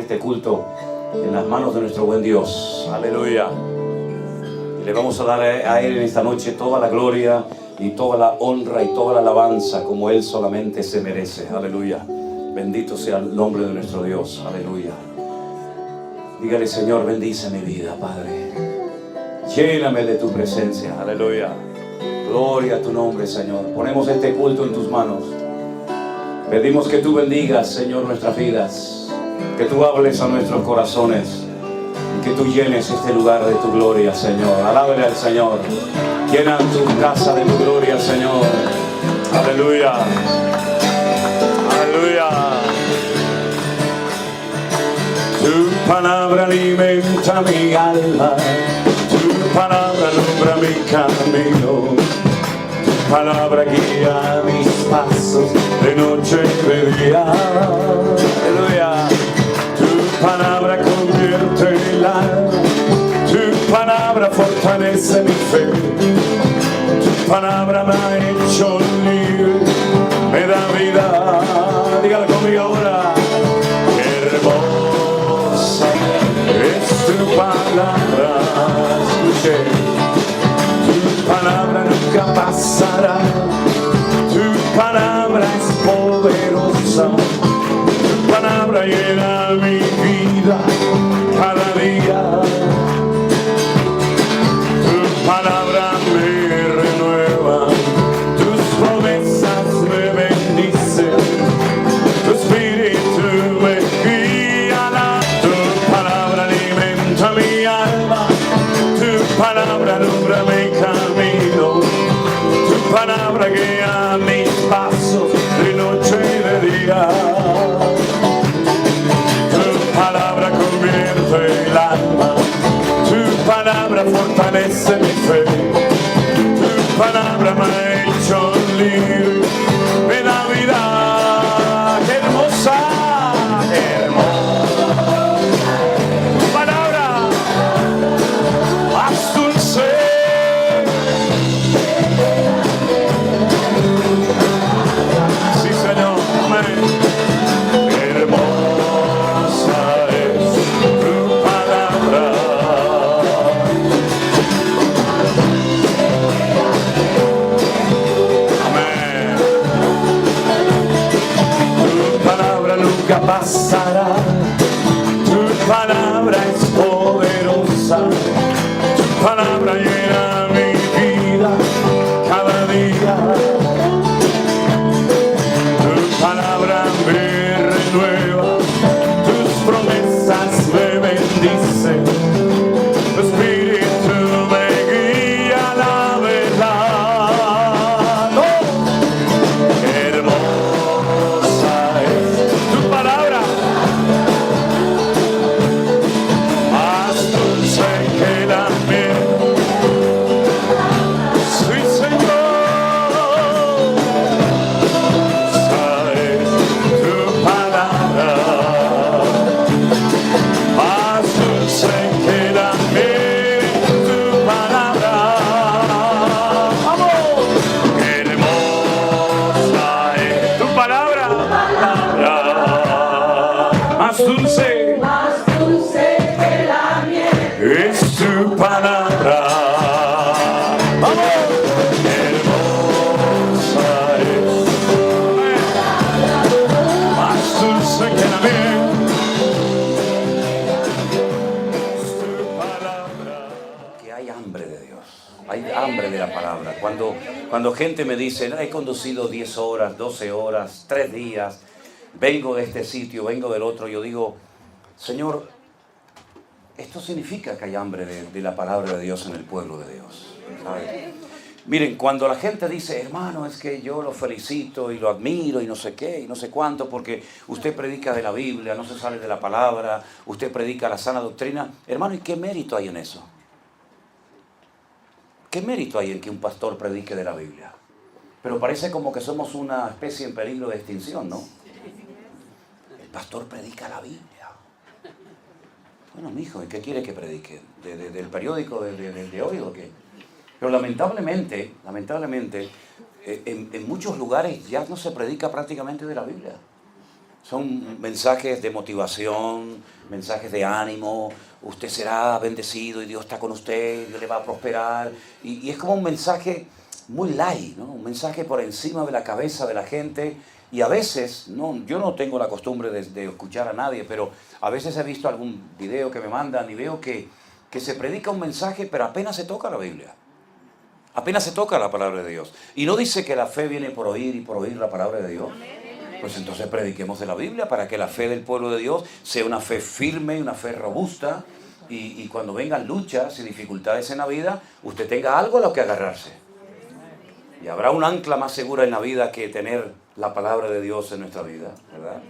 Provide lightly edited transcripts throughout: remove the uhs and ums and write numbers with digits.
este culto en las manos de nuestro buen Dios. Aleluya. Y le vamos a dar a Él en esta noche toda la gloria y toda la honra y toda la alabanza como Él solamente se merece. Aleluya. Bendito sea el nombre de nuestro Dios. Aleluya. Dígale: Señor, bendice mi vida, Padre. Lléname de tu presencia. Aleluya. Gloria a tu nombre, Señor. Ponemos este culto en tus manos. Pedimos que tú bendigas, Señor, nuestras vidas. Que tú hables a nuestros corazones. Y que tú llenes este lugar de tu gloria, Señor. Alábele al Señor. Llena tu casa de tu gloria, Señor. Aleluya. Aleluya. Tu palabra alimenta mi alma. Tu palabra alumbra mi camino. Tu palabra guía mis pasos de noche y de día. Aleluya. Tu palabra convierte el alma. Tu palabra fortalece mi fe. Tu palabra me ha hecho libre, me da vida. Dígalo conmigo ahora. Qué hermosa es tu palabra. Escuche. Tu palabra nunca pasará. Tu palabra es poderosa. Tu palabra llena mi vida cada día. Tu palabra me renueva. Tus promesas me bendicen. Tu espíritu me guía. Tu palabra alimenta mi alma. Tu palabra alumbra mi camino. Tu palabra guía mis pasos de noche y de día. Tu palabra convierte el alma. Tu palabra fortalece mi fe. Tu palabra me ha hecho libre, me da vida. ¡Qué hermosa! ¡Qué hermosa! Tu palabra más dulce. Sí, Señor. Amén. Qué hermosa es tu palabra. Amén. Tu palabra nunca pasará. Tu palabra es poderosa. Tu palabra llena mi vida cada día. Tu palabra me renueva. Tus promesas me bendicen. Tu espíritu me guía a la verdad. ¡Oh! Qué hermosa es tu palabra. Más dulce que la miel. Sí, Señor. Esa es tu palabra. Más dulce que la miel. Tu palabra. ¡Vamos! Qué hermosa es tu palabra. Más dulce que la miel. es tu palabra. ¡Vamos! Qué hermosa es. Más dulce que la miel es tu palabra. Que hay hambre de Dios. Hay hambre de la palabra. Cuando gente me dice: he conducido 10 horas, 12 horas, 3 días, vengo de este sitio, vengo del otro, yo digo: Señor, esto significa que hay hambre de la palabra de Dios en el pueblo de Dios, ¿sabe? Miren, cuando la gente dice: hermano, es que yo lo felicito y lo admiro y no sé qué y no sé cuánto, porque usted predica de la Biblia, no se sale de la palabra, usted predica la sana doctrina. Hermano, ¿y qué mérito hay en eso? ¿Qué mérito hay en que un pastor predique de la Biblia? Pero parece como que somos una especie en peligro de extinción, ¿no? El pastor predica la Biblia. Bueno, mijo, ¿y qué quiere que predique? ¿Del periódico de hoy o qué? Pero lamentablemente, en muchos lugares ya no se predica prácticamente de la Biblia. Son mensajes de motivación, mensajes de ánimo. Usted será bendecido y Dios está con usted, Dios le va a prosperar. Y es como un mensaje muy light, ¿no? Un mensaje por encima de la cabeza de la gente. Y a veces, yo no tengo la costumbre de escuchar a nadie, pero a veces he visto algún video que me mandan y veo que se predica un mensaje, pero apenas se toca la Biblia. Apenas se toca la palabra de Dios. Y no dice que la fe viene por oír y por oír la palabra de Dios. Pues entonces prediquemos de la Biblia para que la fe del pueblo de Dios sea una fe firme, una fe robusta. Y cuando vengan luchas y dificultades en la vida, usted tenga algo a lo que agarrarse. Y habrá un ancla más segura en la vida que tener la palabra de Dios en nuestra vida, ¿verdad?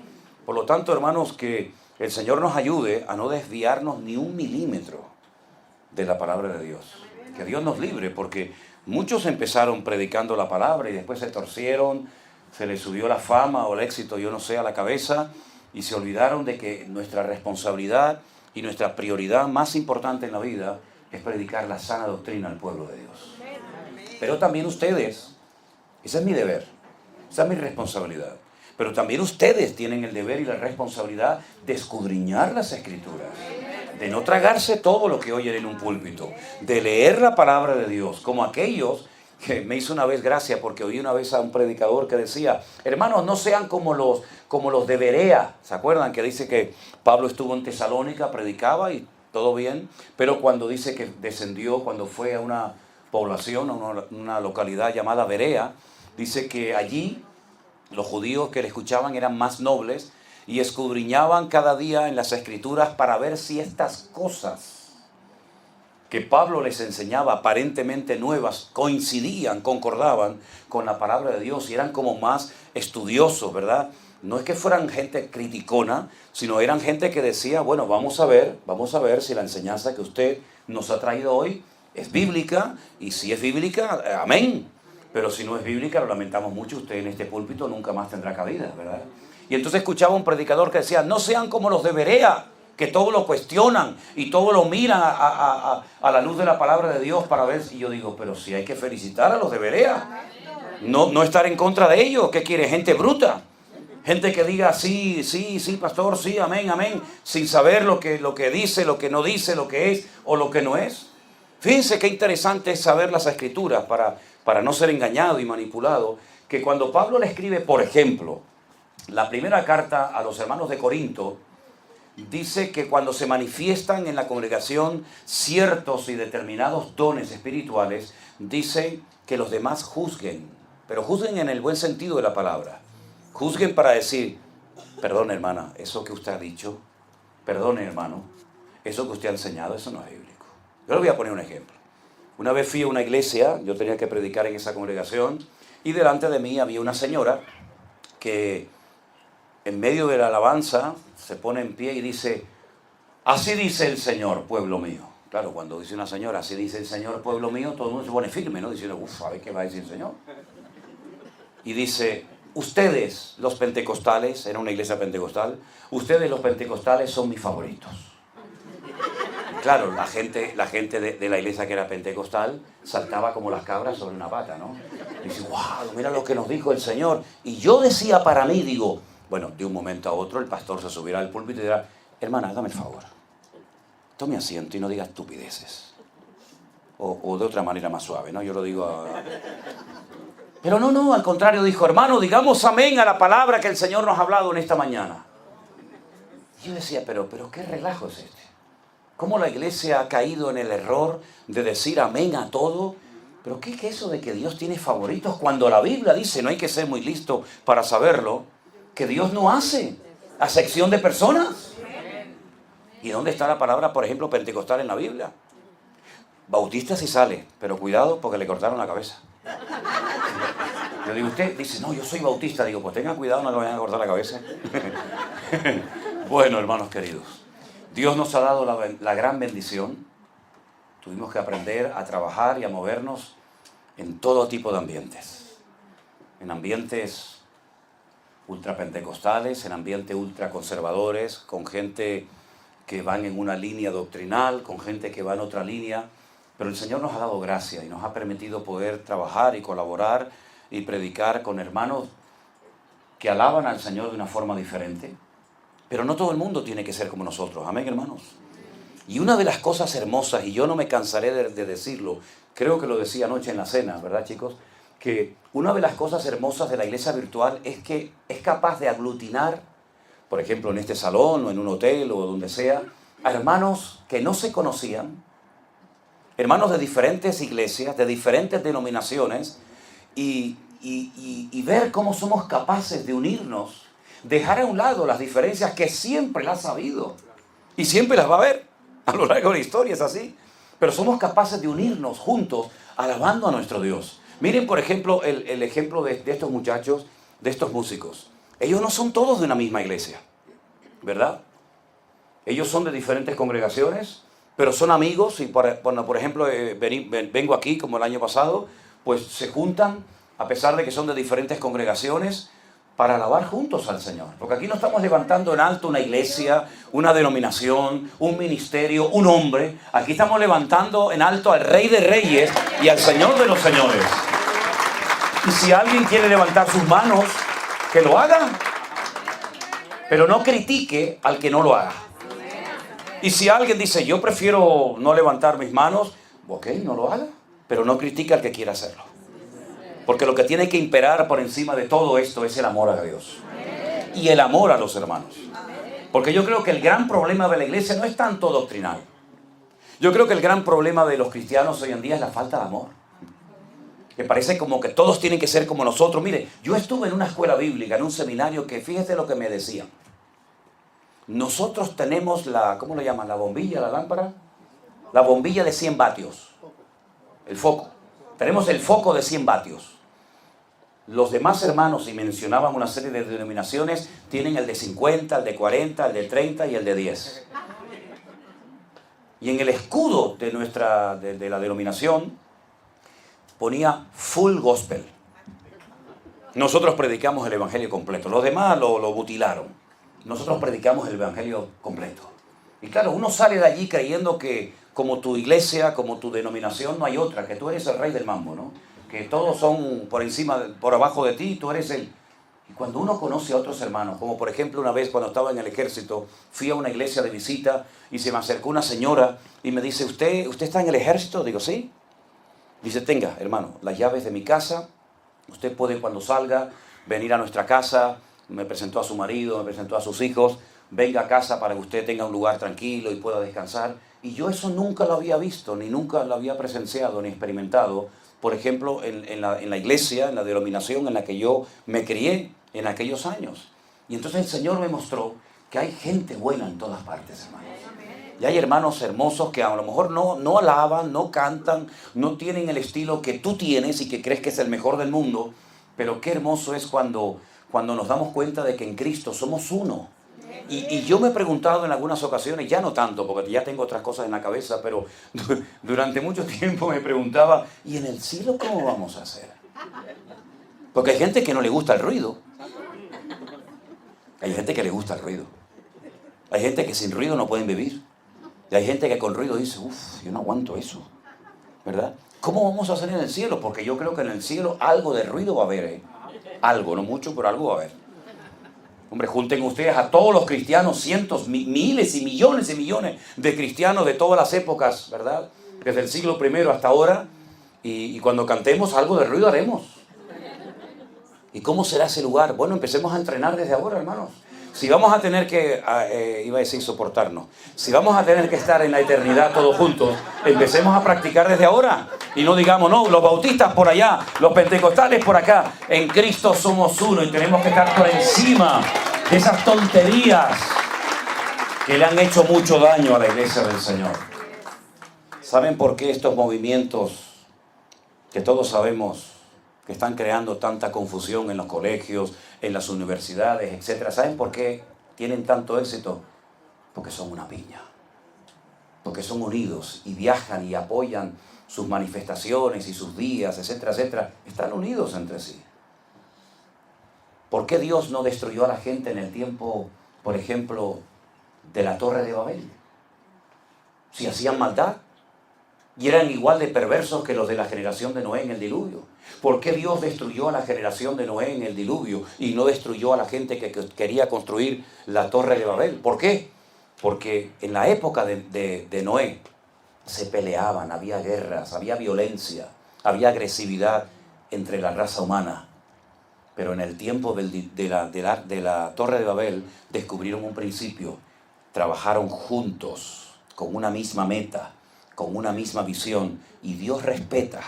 Por lo tanto, hermanos, que el Señor nos ayude a no desviarnos ni un milímetro de la palabra de Dios. Que Dios nos libre, porque muchos empezaron predicando la palabra y después se torcieron, se les subió la fama o el éxito, yo no sé, a la cabeza, y se olvidaron de que nuestra responsabilidad y nuestra prioridad más importante en la vida es predicar la sana doctrina al pueblo de Dios. Pero también ustedes, ese es mi deber, esa es mi responsabilidad. Pero también ustedes tienen el deber y la responsabilidad de escudriñar las Escrituras, de no tragarse todo lo que oyen en un púlpito, de leer la palabra de Dios, como aquellos que me hizo una vez gracia, porque oí una vez a un predicador que decía: hermanos, no sean como los de Berea. ¿Se acuerdan que dice que Pablo estuvo en Tesalónica, predicaba y todo bien? Pero cuando dice que descendió, cuando fue a una población, a una localidad llamada Berea, dice que allí los judíos que le escuchaban eran más nobles y escudriñaban cada día en las Escrituras para ver si estas cosas que Pablo les enseñaba, aparentemente nuevas, coincidían, concordaban con la palabra de Dios y eran como más estudiosos, ¿verdad? No es que fueran gente criticona, sino eran gente que decía: bueno, vamos a ver si la enseñanza que usted nos ha traído hoy es bíblica, y si es bíblica, amén. Pero si no es bíblica, lo lamentamos mucho, usted en este púlpito nunca más tendrá cabida, ¿verdad? Y entonces escuchaba un predicador que decía: no sean como los de Berea, que todo lo cuestionan y todo lo miran a la luz de la palabra de Dios para ver. Y yo digo: pero si hay que felicitar a los de Berea, no estar en contra de ellos. ¿Qué quiere? Gente bruta, gente que diga sí, pastor, sí, amén, amén, sin saber lo que dice, lo que no dice, lo que es o lo que no es. Fíjense qué interesante es saber las Escrituras para no ser engañado y manipulado. Que cuando Pablo le escribe, por ejemplo, la primera carta a los hermanos de Corinto, dice que cuando se manifiestan en la congregación ciertos y determinados dones espirituales, dice que los demás juzguen, pero juzguen en el buen sentido de la palabra. Juzguen para decir: perdone, hermana, eso que usted ha dicho, perdone, hermano, eso que usted ha enseñado, eso no es bíblico. Yo le voy a poner un ejemplo. Una vez fui a una iglesia, yo tenía que predicar en esa congregación, y delante de mí había una señora que en medio de la alabanza se pone en pie y dice: así dice el Señor, pueblo mío. Claro, cuando dice una señora, así dice el Señor, pueblo mío, todo el mundo se pone firme, ¿no? Diciendo: a ver qué va a decir el Señor. Y dice: ustedes, los pentecostales, era una iglesia pentecostal, ustedes, los pentecostales, son mis favoritos. Claro, la gente de la iglesia que era pentecostal saltaba como las cabras sobre una pata, ¿no? Y dice: wow, mira lo que nos dijo el Señor. Y yo decía para mí, digo, bueno, de un momento a otro el pastor se subirá al púlpito y dirá: hermana, hágame el favor, tome asiento y no diga estupideces. O de otra manera más suave, ¿no? Yo lo digo Pero no, al contrario, dijo: hermano, digamos amén a la palabra que el Señor nos ha hablado en esta mañana. Y yo decía: pero qué relajo es este. ¿Cómo la iglesia ha caído en el error de decir amén a todo? ¿Pero qué es eso de que Dios tiene favoritos? Cuando la Biblia dice, no hay que ser muy listo para saberlo, que Dios no hace acepción de personas. ¿Y dónde está la palabra, por ejemplo, pentecostal en la Biblia? Bautista sí sale, pero cuidado porque le cortaron la cabeza. Yo digo: usted dice: no, yo soy bautista. Digo: pues tengan cuidado, no le vayan a cortar la cabeza. Bueno, hermanos queridos, Dios nos ha dado la gran bendición. Tuvimos que aprender a trabajar y a movernos en todo tipo de ambientes. En ambientes ultrapentecostales, en ambientes ultraconservadores, con gente que van en una línea doctrinal, con gente que va en otra línea. Pero el Señor nos ha dado gracia y nos ha permitido poder trabajar y colaborar y predicar con hermanos que alaban al Señor de una forma diferente, pero no todo el mundo tiene que ser como nosotros. Amén, hermanos. Y una de las cosas hermosas, y yo no me cansaré de decirlo, creo que lo decía anoche en la cena, ¿verdad, chicos? Que una de las cosas hermosas de la iglesia virtual es que es capaz de aglutinar, por ejemplo, en este salón o en un hotel o donde sea, a hermanos que no se conocían, hermanos de diferentes iglesias, de diferentes denominaciones, y ver cómo somos capaces de unirnos, dejar a un lado las diferencias que siempre las ha habido y siempre las va a haber a lo largo de la historia, es así, pero somos capaces de unirnos juntos alabando a nuestro Dios. Miren, por ejemplo, el ejemplo de estos muchachos, de estos músicos. Ellos no son todos de una misma iglesia, ¿verdad? Ellos son de diferentes congregaciones, pero son amigos y, por ejemplo, vengo aquí como el año pasado, pues se juntan, a pesar de que son de diferentes congregaciones, para alabar juntos al Señor. Porque aquí no estamos levantando en alto una iglesia, una denominación, un ministerio, un hombre. Aquí estamos levantando en alto al Rey de Reyes y al Señor de los Señores. Y si alguien quiere levantar sus manos, que lo haga, pero no critique al que no lo haga. Y si alguien dice, yo prefiero no levantar mis manos, ok, no lo haga, pero no critique al que quiera hacerlo. Porque lo que tiene que imperar por encima de todo esto es el amor a Dios. Y el amor a los hermanos. Porque yo creo que el gran problema de la iglesia no es tanto doctrinal. Yo creo que el gran problema de los cristianos hoy en día es la falta de amor. Que parece como que todos tienen que ser como nosotros. Mire, yo estuve en una escuela bíblica, en un seminario, que fíjese lo que me decían. Nosotros tenemos ¿cómo lo llaman? ¿La bombilla, la lámpara? La bombilla de 100 vatios. El foco. Tenemos el foco de 100 vatios. Los demás hermanos, y mencionaban una serie de denominaciones, tienen el de 50, el de 40, el de 30 y el de 10. Y en el escudo de la denominación ponía full gospel. Nosotros predicamos el evangelio completo. Los demás lo mutilaron. Nosotros predicamos el evangelio completo. Y claro, uno sale de allí creyendo que como tu iglesia, como tu denominación, no hay otra, que tú eres el rey del mambo, ¿no? Que todos son por encima, por abajo de ti, tú eres el... Y cuando uno conoce a otros hermanos, como por ejemplo una vez cuando estaba en el ejército, fui a una iglesia de visita y se me acercó una señora y me dice, ¿Usted está en el ejército? Digo, sí. Dice, tenga, hermano, las llaves de mi casa, usted puede cuando salga venir a nuestra casa. Me presentó a su marido, me presentó a sus hijos, venga a casa para que usted tenga un lugar tranquilo y pueda descansar. Y yo eso nunca lo había visto, ni nunca lo había presenciado, ni experimentado, por ejemplo, en la iglesia, en la denominación en la que yo me crié en aquellos años. Y entonces el Señor me mostró que hay gente buena en todas partes, hermanos. Y hay hermanos hermosos que a lo mejor no alaban, no cantan, no tienen el estilo que tú tienes y que crees que es el mejor del mundo, pero qué hermoso es cuando nos damos cuenta de que en Cristo somos uno. Y yo me he preguntado en algunas ocasiones, ya no tanto, porque ya tengo otras cosas en la cabeza, pero durante mucho tiempo me preguntaba, ¿y en el cielo cómo vamos a hacer? Porque hay gente que no le gusta el ruido. Hay gente que le gusta el ruido. Hay gente que sin ruido no pueden vivir. Y hay gente que con ruido dice, yo no aguanto eso, ¿verdad? ¿Cómo vamos a hacer en el cielo? Porque yo creo que en el cielo algo de ruido va a haber, ¿eh? Algo, no mucho, pero algo va a haber. Hombre, junten ustedes a todos los cristianos, cientos, miles y millones de cristianos de todas las épocas, ¿verdad? Desde el siglo I hasta ahora. Y cuando cantemos, algo de ruido haremos. ¿Y cómo será ese lugar? Bueno, empecemos a entrenar desde ahora, hermanos. Si vamos a tener que, iba a decir soportarnos, si vamos a tener que estar en la eternidad todos juntos, empecemos a practicar desde ahora. Y no digamos, no, los bautistas por allá, los pentecostales por acá. En Cristo somos uno y tenemos que estar por encima de esas tonterías que le han hecho mucho daño a la iglesia del Señor. ¿Saben por qué estos movimientos que todos sabemos que están creando tanta confusión en los colegios, en las universidades, etcétera? ¿Saben por qué tienen tanto éxito? Porque son una piña. Porque son unidos y viajan y apoyan sus manifestaciones y sus días, etcétera, etcétera. Están unidos entre sí. ¿Por qué Dios no destruyó a la gente en el tiempo, por ejemplo, de la Torre de Babel? Si hacían maldad, y eran igual de perversos que los de la generación de Noé en el diluvio. ¿Por qué Dios destruyó a la generación de Noé en el diluvio y no destruyó a la gente que quería construir la torre de Babel? ¿Por qué? Porque en la época de Noé se peleaban, había guerras, había violencia, había agresividad entre la raza humana. Pero en el tiempo de la torre de Babel descubrieron un principio. Trabajaron juntos, con una misma meta, con una misma visión. Y Dios respeta,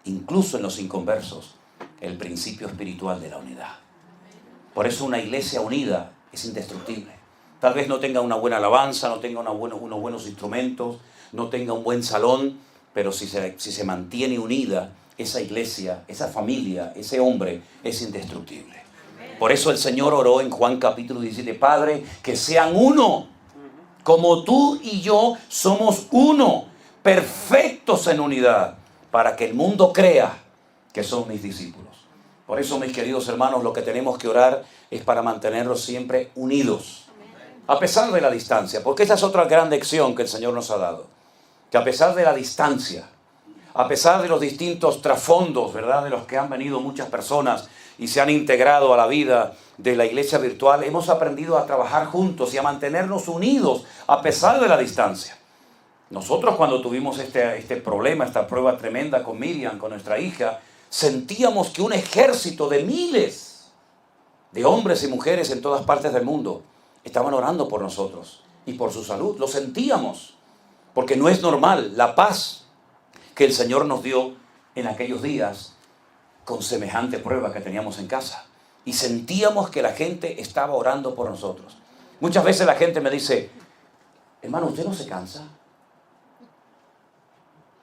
incluso en los inconversos, el principio espiritual de la unidad. Por eso una iglesia unida es indestructible. Tal vez no tenga una buena alabanza, no tenga unos buenos instrumentos, no tenga un buen salón, pero si se mantiene unida, esa iglesia, esa familia, ese hombre es indestructible. Por eso el Señor oró en Juan capítulo 17, Padre, que sean uno, como tú y yo somos uno, perfectos en unidad, para que el mundo crea que son mis discípulos. Por eso, mis queridos hermanos, lo que tenemos que orar es para mantenerlos siempre unidos, a pesar de la distancia, porque esa es otra gran lección que el Señor nos ha dado, que a pesar de la distancia, a pesar de los distintos trasfondos, ¿verdad?, de los que han venido muchas personas y se han integrado a la vida de la iglesia virtual, hemos aprendido a trabajar juntos y a mantenernos unidos a pesar de la distancia. Nosotros cuando tuvimos este problema, esta prueba tremenda con Miriam, con nuestra hija, sentíamos que un ejército de miles de hombres y mujeres en todas partes del mundo estaban orando por nosotros y por su salud. Lo sentíamos, porque no es normal la paz que el Señor nos dio en aquellos días con semejante prueba que teníamos en casa. Y sentíamos que la gente estaba orando por nosotros. Muchas veces la gente me dice, hermano, ¿usted no se cansa?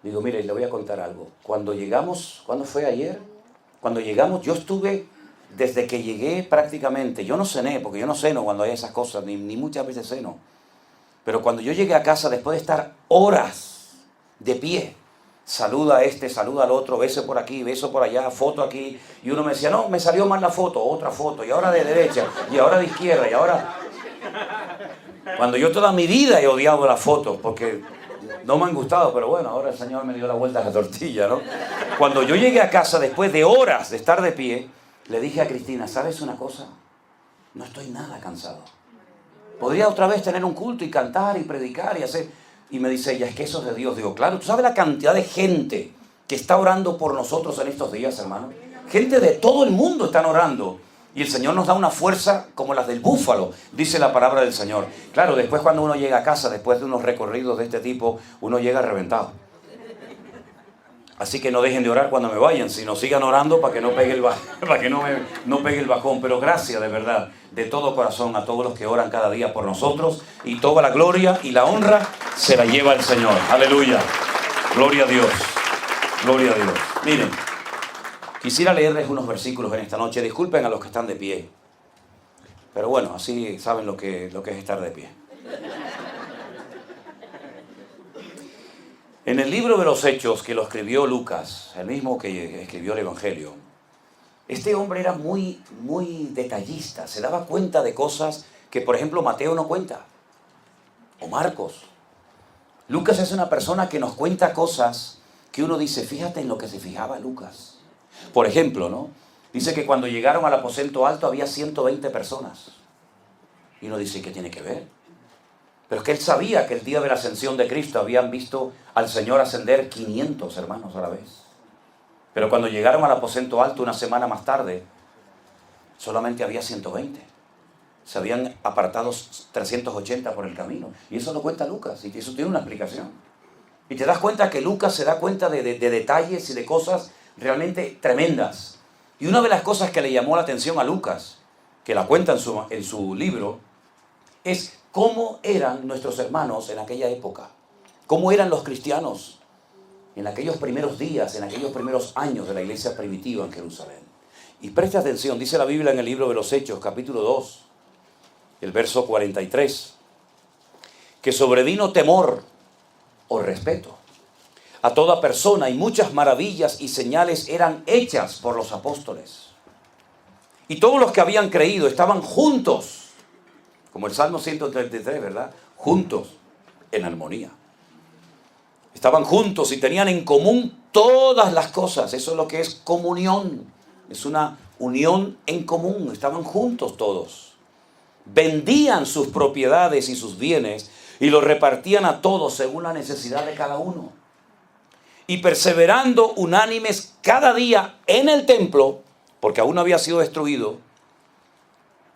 Digo, mire, le voy a contar algo. Cuando llegamos, ¿cuándo fue ayer? Cuando llegamos, yo estuve, desde que llegué prácticamente, yo no cené, porque yo no ceno cuando hay esas cosas, ni muchas veces ceno. Pero cuando yo llegué a casa, después de estar horas de pie, saluda a este, saluda al otro, beso por aquí, beso por allá, foto aquí. Y uno me decía, no, me salió mal la foto, otra foto, y ahora de derecha, y ahora de izquierda, y ahora... Cuando yo toda mi vida he odiado las fotos, porque no me han gustado, pero bueno, ahora el Señor me dio la vuelta a la tortilla, ¿no? Cuando yo llegué a casa, después de horas de estar de pie, le dije a Cristina, ¿sabes una cosa? No estoy nada cansado. Podría otra vez tener un culto y cantar y predicar y hacer... Y me dice ella, es que eso es de Dios. Digo, claro, ¿tú sabes la cantidad de gente que está orando por nosotros en estos días, hermano? Gente de todo el mundo están orando. Y el Señor nos da una fuerza como las del búfalo, dice la palabra del Señor. Claro, después cuando uno llega a casa, después de unos recorridos de este tipo, uno llega reventado. Así que no dejen de orar cuando me vayan, sino sigan orando para que no pegue no pegue el bajón. Pero gracias de verdad, de todo corazón, a todos los que oran cada día por nosotros. Y toda la gloria y la honra se la lleva el Señor. Aleluya. Gloria a Dios. Gloria a Dios. Miren, quisiera leerles unos versículos en esta noche. Disculpen a los que están de pie. Pero bueno, así saben lo que es estar de pie. En el libro de los Hechos, que lo escribió Lucas, el mismo que escribió el Evangelio, este hombre era muy detallista, se daba cuenta de cosas que, por ejemplo, Mateo no cuenta, o Marcos. Lucas es una persona que nos cuenta cosas que uno dice, fíjate en lo que se fijaba Lucas. Por ejemplo, ¿no? Dice que cuando llegaron al aposento alto había 120 personas. Y uno dice, ¿qué tiene que ver? Pero es que él sabía que el día de la ascensión de Cristo habían visto al Señor ascender 500 hermanos a la vez. Pero cuando llegaron al aposento alto una semana más tarde, solamente había 120. Se habían apartado 380 por el camino. Y eso lo cuenta Lucas, y eso tiene una explicación. Y te das cuenta que Lucas se da cuenta de detalles y de cosas realmente tremendas. Y una de las cosas que le llamó la atención a Lucas, que la cuenta en su libro, es cómo eran nuestros hermanos en aquella época, cómo eran los cristianos en aquellos primeros días, en aquellos primeros años de la iglesia primitiva en Jerusalén. Y presta atención, dice la Biblia en el libro de los Hechos, capítulo 2, el verso 43, que sobrevino temor o respeto a toda persona y muchas maravillas y señales eran hechas por los apóstoles. Y todos los que habían creído estaban juntos, como el Salmo 133, ¿verdad? Juntos, en armonía. estaban juntos y tenían en común todas las cosas. Eso es lo que es comunión. Es una unión en común. Estaban juntos todos. Vendían sus propiedades y sus bienes y los repartían a todos según la necesidad de cada uno. Y perseverando unánimes cada día en el templo, porque aún no había sido destruido,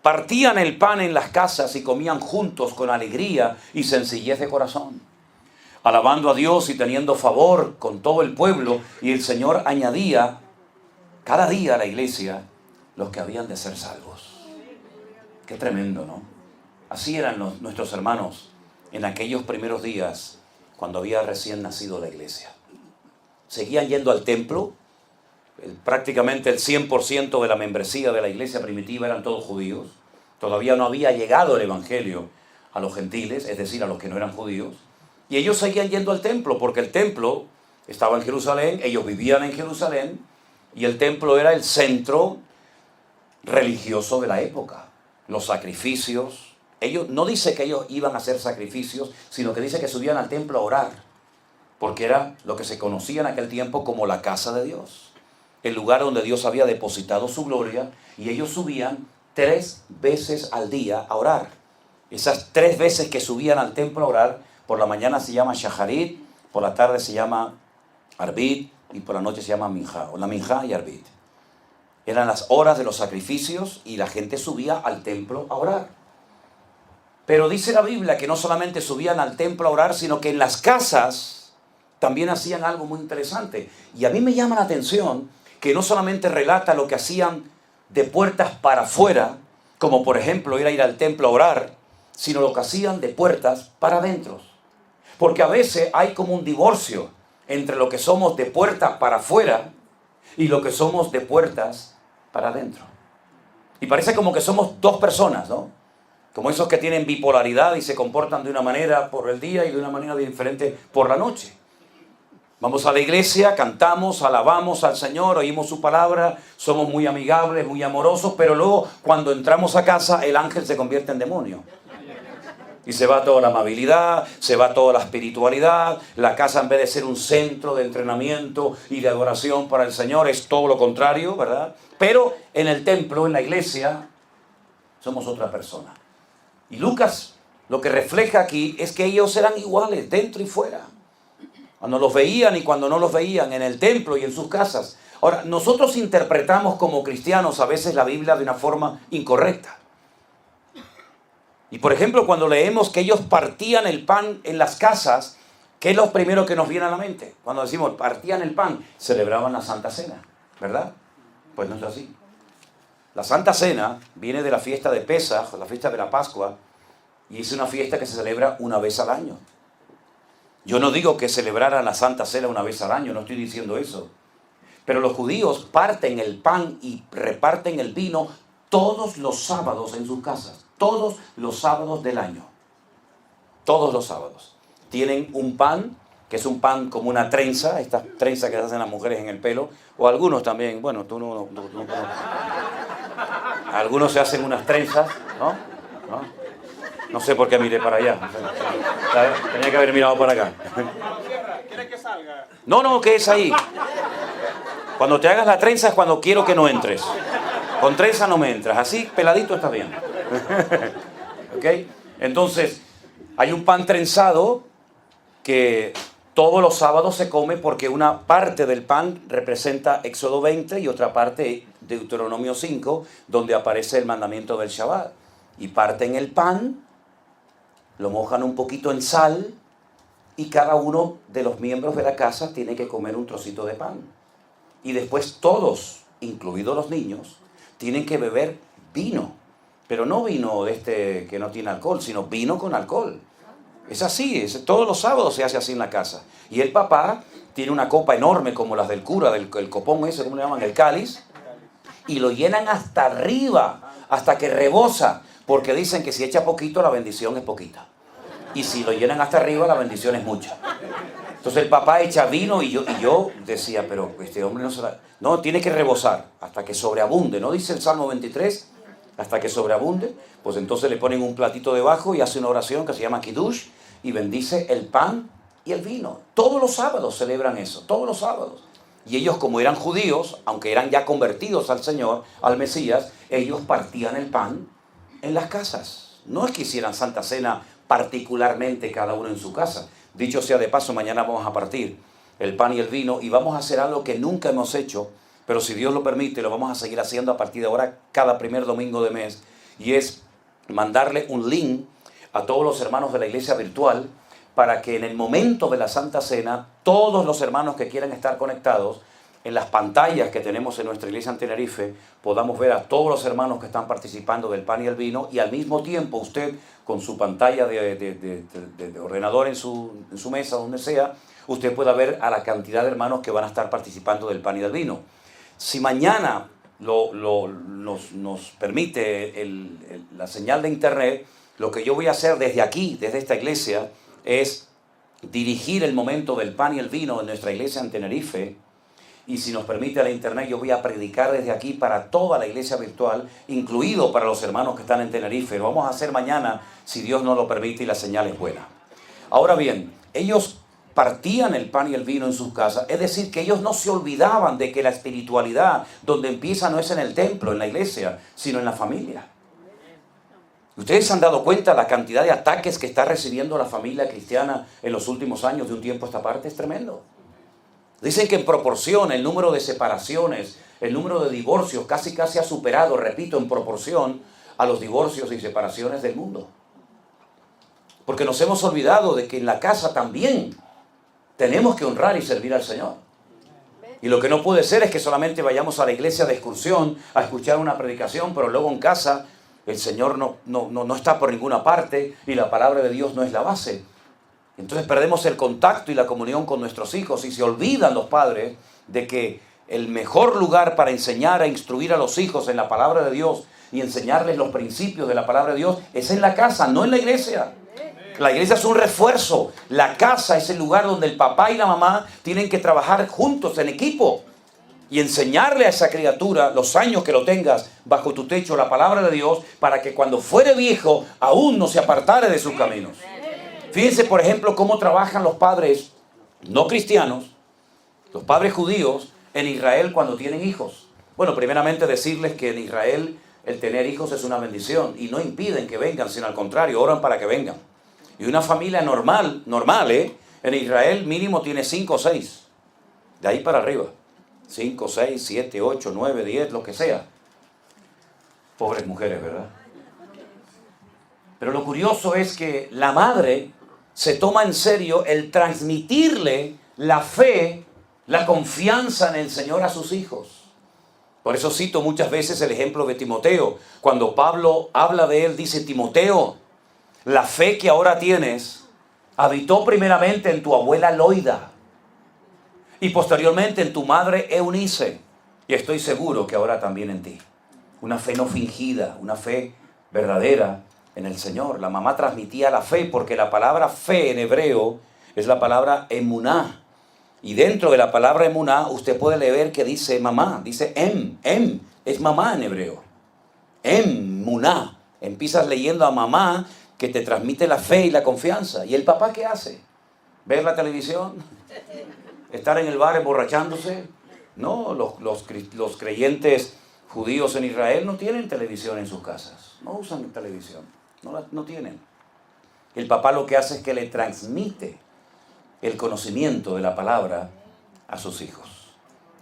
partían el pan en las casas y comían juntos con alegría y sencillez de corazón, alabando a Dios y teniendo favor con todo el pueblo. Y el Señor añadía cada día a la iglesia los que habían de ser salvos. Qué tremendo, ¿no? Así eran nuestros hermanos en aquellos primeros días cuando había recién nacido la iglesia. Seguían yendo al templo. Prácticamente el 100% de la membresía de la iglesia primitiva eran todos judíos. Todavía no había llegado el evangelio a los gentiles, es decir, a los que no eran judíos. Y ellos seguían yendo al templo porque el templo estaba en Jerusalén, ellos vivían en Jerusalén y el templo era el centro religioso de la época. Los sacrificios. Ellos no dice que ellos iban a hacer sacrificios, sino que dice que subían al templo a orar, porque era lo que se conocía en aquel tiempo como la casa de Dios, el lugar donde Dios había depositado su gloria, y ellos subían 3 veces al día a orar. Esas 3 veces que subían al templo a orar, por la mañana se llama Shaharit, por la tarde se llama Arbit y por la noche se llama Minjá, o la Minjá y Arbit. Eran las horas de los sacrificios y la gente subía al templo a orar. Pero dice la Biblia que no solamente subían al templo a orar, sino que en las casas también hacían algo muy interesante. Y a mí me llama la atención que no solamente relata lo que hacían de puertas para afuera, como por ejemplo ir al templo a orar, sino lo que hacían de puertas para adentro. Porque a veces hay como un divorcio entre lo que somos de puertas para afuera y lo que somos de puertas para adentro. Y parece como que somos 2 personas, ¿no? Como esos que tienen bipolaridad y se comportan de una manera por el día y de una manera diferente por la noche. Vamos a la iglesia, cantamos, alabamos al Señor, oímos su palabra, somos muy amigables, muy amorosos, pero luego cuando entramos a casa el ángel se convierte en demonio. Y se va toda la amabilidad, se va toda la espiritualidad. La casa, en vez de ser un centro de entrenamiento y de adoración para el Señor, es todo lo contrario, ¿verdad? Pero en el templo, en la iglesia, somos otra persona. Y Lucas lo que refleja aquí es que ellos eran iguales, dentro y fuera. Cuando los veían y cuando no los veían, en el templo y en sus casas. Ahora, nosotros interpretamos como cristianos a veces la Biblia de una forma incorrecta. Y por ejemplo, cuando leemos que ellos partían el pan en las casas, ¿qué es lo primero que nos viene a la mente? Cuando decimos partían el pan, celebraban la Santa Cena, ¿verdad? Pues no es así. La Santa Cena viene de la fiesta de Pesaj, la fiesta de la Pascua, y es una fiesta que se celebra una vez al año. Yo no digo que celebraran la Santa Cena una vez al año, no estoy diciendo eso. Pero los judíos parten el pan y reparten el vino todos los sábados en sus casas. Todos los sábados del año. Todos los sábados. Tienen un pan, que es un pan como una trenza, estas trenzas que se hacen las mujeres en el pelo, o algunos también, bueno, tú no. Algunos se hacen unas trenzas, ¿no? No sé por qué miré para allá. Tenía que haber mirado para acá. ¿Quieres que salga? No, que es ahí. Cuando te hagas la trenza es cuando quiero que no entres. Con trenza no me entras, así peladito está bien. ¿Ok? Entonces, hay un pan trenzado que todos los sábados se come porque una parte del pan representa Éxodo 20 y otra parte Deuteronomio 5, donde aparece el mandamiento del Shabbat. Y parten el pan, lo mojan un poquito en sal y cada uno de los miembros de la casa tiene que comer un trocito de pan. Y después todos, incluidos los niños, tienen que beber vino. Pero no vino de este que no tiene alcohol, sino vino con alcohol. Es así, todos los sábados se hace así en la casa. Y el papá tiene una copa enorme como las del cura, el copón ese, ¿cómo le llaman? El cáliz. Y lo llenan hasta arriba, hasta que rebosa. Porque dicen que si echa poquito, la bendición es poquita. Y si lo llenan hasta arriba, la bendición es mucha. Entonces el papá echa vino y yo decía, pero este hombre no se la... No, tiene que rebosar hasta que sobreabunde. ¿No dice el Salmo 23? Hasta que sobreabunde. Pues entonces le ponen un platito debajo y hace una oración que se llama Kiddush y bendice el pan y el vino. Todos los sábados celebran eso, todos los sábados. Y ellos, como eran judíos, aunque eran ya convertidos al Señor, al Mesías, ellos partían el pan en las casas. No es que hicieran Santa Cena particularmente cada uno en su casa. Dicho sea de paso, mañana vamos a partir el pan y el vino y vamos a hacer algo que nunca hemos hecho, pero si Dios lo permite, lo vamos a seguir haciendo a partir de ahora cada primer domingo de mes, y es mandarle un link a todos los hermanos de la iglesia virtual para que en el momento de la Santa Cena, todos los hermanos que quieran estar conectados, en las pantallas que tenemos en nuestra iglesia en Tenerife, podamos ver a todos los hermanos que están participando del pan y el vino, y al mismo tiempo usted con su pantalla de ordenador en su mesa, donde sea, usted pueda ver a la cantidad de hermanos que van a estar participando del pan y del vino. Si mañana nos permite la señal de internet, lo que yo voy a hacer desde aquí, desde esta iglesia, es dirigir el momento del pan y el vino en nuestra iglesia en Tenerife. Y si nos permite la internet, yo voy a predicar desde aquí para toda la iglesia virtual, incluido para los hermanos que están en Tenerife. Lo vamos a hacer mañana, si Dios nos lo permite y la señal es buena. Ahora bien, ellos partían el pan y el vino en sus casas. Es decir, que ellos no se olvidaban de que la espiritualidad donde empieza no es en el templo, en la iglesia, sino en la familia. ¿Ustedes se han dado cuenta la cantidad de ataques que está recibiendo la familia cristiana en los últimos años de un tiempo a esta parte? Es tremendo. Dicen que en proporción el número de separaciones, el número de divorcios casi ha superado, repito, en proporción a los divorcios y separaciones del mundo. Porque nos hemos olvidado de que en la casa también tenemos que honrar y servir al Señor. Y lo que no puede ser es que solamente vayamos a la iglesia de excursión a escuchar una predicación, pero luego en casa el Señor no está por ninguna parte y la palabra de Dios no es la base. Entonces perdemos el contacto y la comunión con nuestros hijos y se olvidan los padres de que el mejor lugar para enseñar e instruir a los hijos en la palabra de Dios y enseñarles los principios de la palabra de Dios es en la casa, no en la iglesia. La iglesia es un refuerzo. La casa es el lugar donde el papá y la mamá tienen que trabajar juntos en equipo y enseñarle a esa criatura, los años que lo tengas bajo tu techo, la palabra de Dios, para que cuando fuere viejo aún no se apartare de sus caminos. Fíjense, por ejemplo, cómo trabajan los padres no cristianos, los padres judíos en Israel cuando tienen hijos. Bueno, primeramente decirles que en Israel el tener hijos es una bendición y no impiden que vengan, sino al contrario, oran para que vengan. Y una familia normal, en Israel mínimo tiene 5 o 6. De ahí para arriba. 5, 6, 7, 8, 9, 10, lo que sea. Pobres mujeres, ¿verdad? Pero lo curioso es que la madre se toma en serio el transmitirle la fe, la confianza en el Señor a sus hijos. Por eso cito muchas veces el ejemplo de Timoteo. Cuando Pablo habla de él, dice: Timoteo, la fe que ahora tienes habitó primeramente en tu abuela Loida y posteriormente en tu madre Eunice, y estoy seguro que ahora también en ti. Una fe no fingida, una fe verdadera en el Señor. La mamá transmitía la fe, porque la palabra fe en hebreo es la palabra emuná. Y dentro de la palabra emuná usted puede leer que dice mamá, dice es mamá en hebreo. Emuná. Empiezas leyendo a mamá, que te transmite la fe y la confianza. ¿Y el papá qué hace? ¿Ver la televisión? ¿Estar en el bar emborrachándose? No, los creyentes judíos en Israel no tienen televisión en sus casas. No usan televisión. No tienen. El papá lo que hace es que le transmite el conocimiento de la palabra a sus hijos.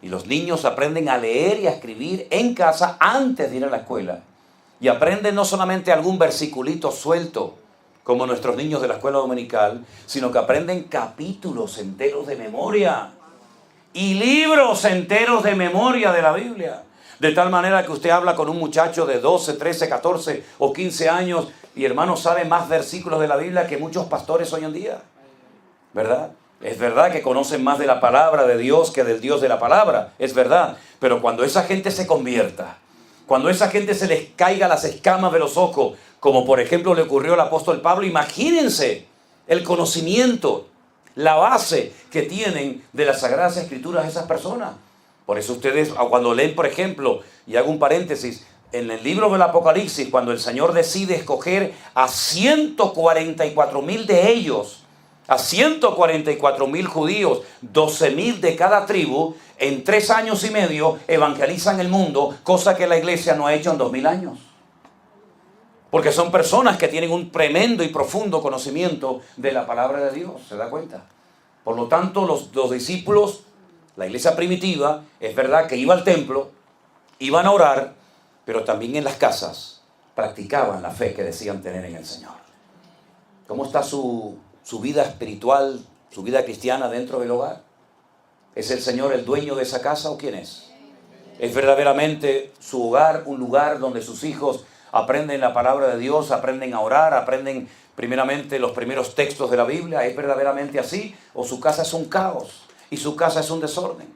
Y los niños aprenden a leer y a escribir en casa antes de ir a la escuela. Y aprenden no solamente algún versiculito suelto, como nuestros niños de la escuela dominical, sino que aprenden capítulos enteros de memoria y libros enteros de memoria de la Biblia. De tal manera que usted habla con un muchacho de 12, 13, 14 o 15 años y, hermano, sabe más versículos de la Biblia que muchos pastores hoy en día. ¿Verdad? Es verdad que conocen más de la palabra de Dios que del Dios de la palabra. Es verdad. Pero cuando esa gente se convierta, cuando a esa gente se les caiga las escamas de los ojos, como por ejemplo le ocurrió al apóstol Pablo, imagínense el conocimiento, la base que tienen de las Sagradas Escrituras esas personas. Por eso ustedes, cuando leen, por ejemplo, y hago un paréntesis, en el libro del Apocalipsis, cuando el Señor decide escoger a 144,000 de ellos a 144,000 judíos, 12,000 de cada tribu, en 3 años y medio evangelizan el mundo, cosa que la iglesia no ha hecho en 2000 años. Porque son personas que tienen un tremendo y profundo conocimiento de la palabra de Dios, ¿se da cuenta? Por lo tanto, los discípulos, la iglesia primitiva, es verdad que iba al templo, iban a orar, pero también en las casas practicaban la fe que decían tener en el Señor. ¿Cómo está su vida espiritual, su vida cristiana dentro del hogar? ¿Es el Señor el dueño de esa casa o quién es? ¿Es verdaderamente su hogar un lugar donde sus hijos aprenden la palabra de Dios, aprenden a orar, aprenden primeramente los primeros textos de la Biblia? ¿Es verdaderamente así? ¿O su casa es un caos y su casa es un desorden?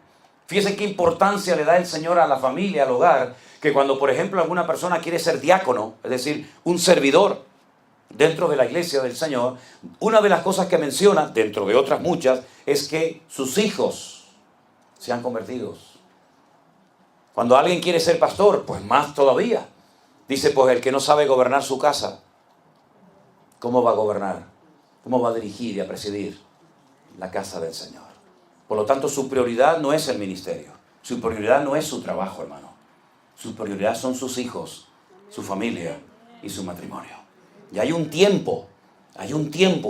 Fíjense qué importancia le da el Señor a la familia, al hogar, que cuando, por ejemplo, alguna persona quiere ser diácono, es decir, un servidor dentro de la iglesia del Señor, una de las cosas que menciona, dentro de otras muchas, es que sus hijos sean convertidos. Cuando alguien quiere ser pastor, pues más todavía. Dice, pues el que no sabe gobernar su casa, ¿cómo va a gobernar? ¿Cómo va a dirigir y a presidir la casa del Señor? Por lo tanto, su prioridad no es el ministerio. Su prioridad no es su trabajo, hermano. Su prioridad son sus hijos, su familia y su matrimonio. Y hay un tiempo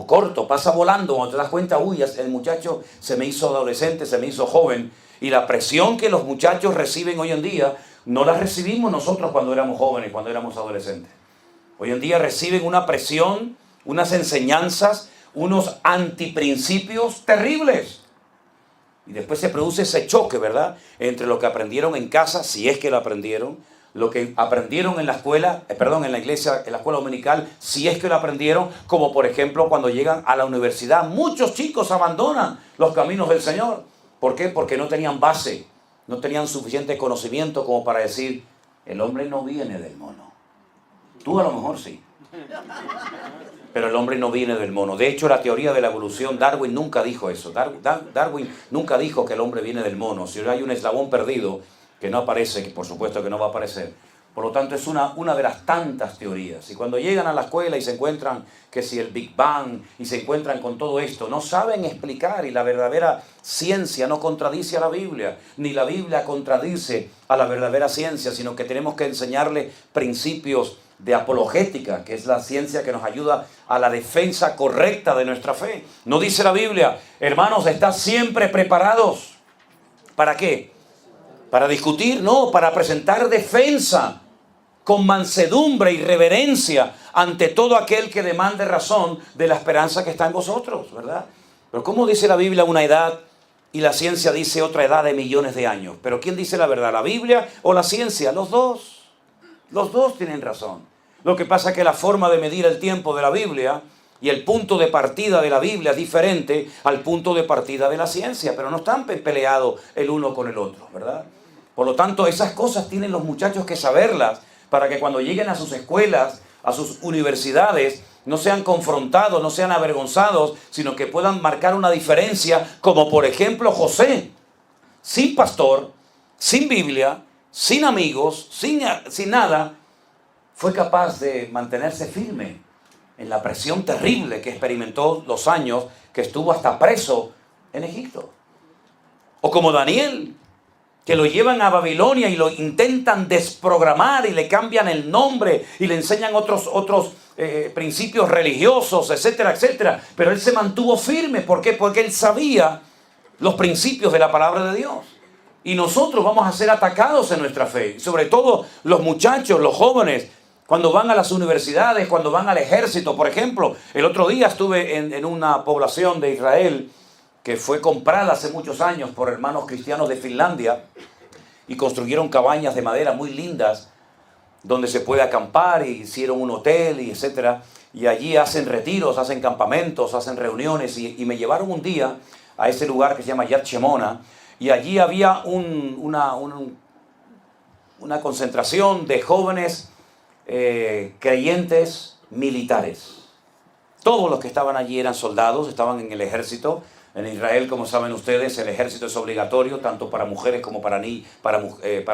corto, pasa volando, cuando te das cuenta, uy, el muchacho se me hizo adolescente, se me hizo joven. Y la presión que los muchachos reciben hoy en día, no la recibimos nosotros cuando éramos jóvenes, cuando éramos adolescentes. Hoy en día reciben una presión, unas enseñanzas, unos antiprincipios terribles. Y después se produce ese choque, ¿verdad? Entre lo que aprendieron en casa, si es que lo aprendieron, lo que aprendieron en la escuela, en la iglesia, en la escuela dominical, si es que lo aprendieron, como por ejemplo cuando llegan a la universidad. Muchos chicos abandonan los caminos del Señor. ¿Por qué? Porque no tenían base, no tenían suficiente conocimiento como para decir, el hombre no viene del mono. Tú a lo mejor sí. Pero el hombre no viene del mono. De hecho, la teoría de la evolución, Darwin nunca dijo eso. Darwin nunca dijo que el hombre viene del mono. Si hay un eslabón perdido que no aparece, que por supuesto que no va a aparecer. Por lo tanto, es una de las tantas teorías. Y cuando llegan a la escuela y se encuentran que si el Big Bang y se encuentran con todo esto, no saben explicar, y la verdadera ciencia no contradice a la Biblia, ni la Biblia contradice a la verdadera ciencia, sino que tenemos que enseñarle principios de apologética, que es la ciencia que nos ayuda a la defensa correcta de nuestra fe. No dice la Biblia, hermanos, estad siempre preparados. ¿Para qué? ¿Para discutir? No, para presentar defensa con mansedumbre y reverencia ante todo aquel que demande razón de la esperanza que está en vosotros, ¿verdad? Pero ¿cómo dice la Biblia una edad y la ciencia dice otra edad de millones de años? ¿Pero quién dice la verdad, la Biblia o la ciencia? Los dos. Los dos tienen razón. Lo que pasa es que la forma de medir el tiempo de la Biblia y el punto de partida de la Biblia es diferente al punto de partida de la ciencia, pero no están peleados el uno con el otro, ¿verdad? Por lo tanto, esas cosas tienen los muchachos que saberlas para que cuando lleguen a sus escuelas, a sus universidades, no sean confrontados, no sean avergonzados, sino que puedan marcar una diferencia, como por ejemplo José, sin pastor, sin Biblia, sin amigos, sin nada, fue capaz de mantenerse firme en la presión terrible que experimentó los años que estuvo hasta preso en Egipto. O como Daniel, que lo llevan a Babilonia y lo intentan desprogramar y le cambian el nombre y le enseñan otros principios religiosos, etcétera, etcétera. Pero él se mantuvo firme. ¿Por qué? Porque él sabía los principios de la palabra de Dios. Y nosotros vamos a ser atacados en nuestra fe. Sobre todo los muchachos, los jóvenes, cuando van a las universidades, cuando van al ejército. Por ejemplo, el otro día estuve en una población de Israel que fue comprada hace muchos años por hermanos cristianos de Finlandia y construyeron cabañas de madera muy lindas donde se puede acampar, y hicieron un hotel y etcétera, y allí hacen retiros, hacen campamentos, hacen reuniones, y me llevaron un día a ese lugar que se llama Yad Shemona, y allí había una concentración de jóvenes creyentes militares. Todos los que estaban allí eran soldados, estaban en el ejército. En Israel, como saben ustedes, el ejército es obligatorio, tanto para mujeres como para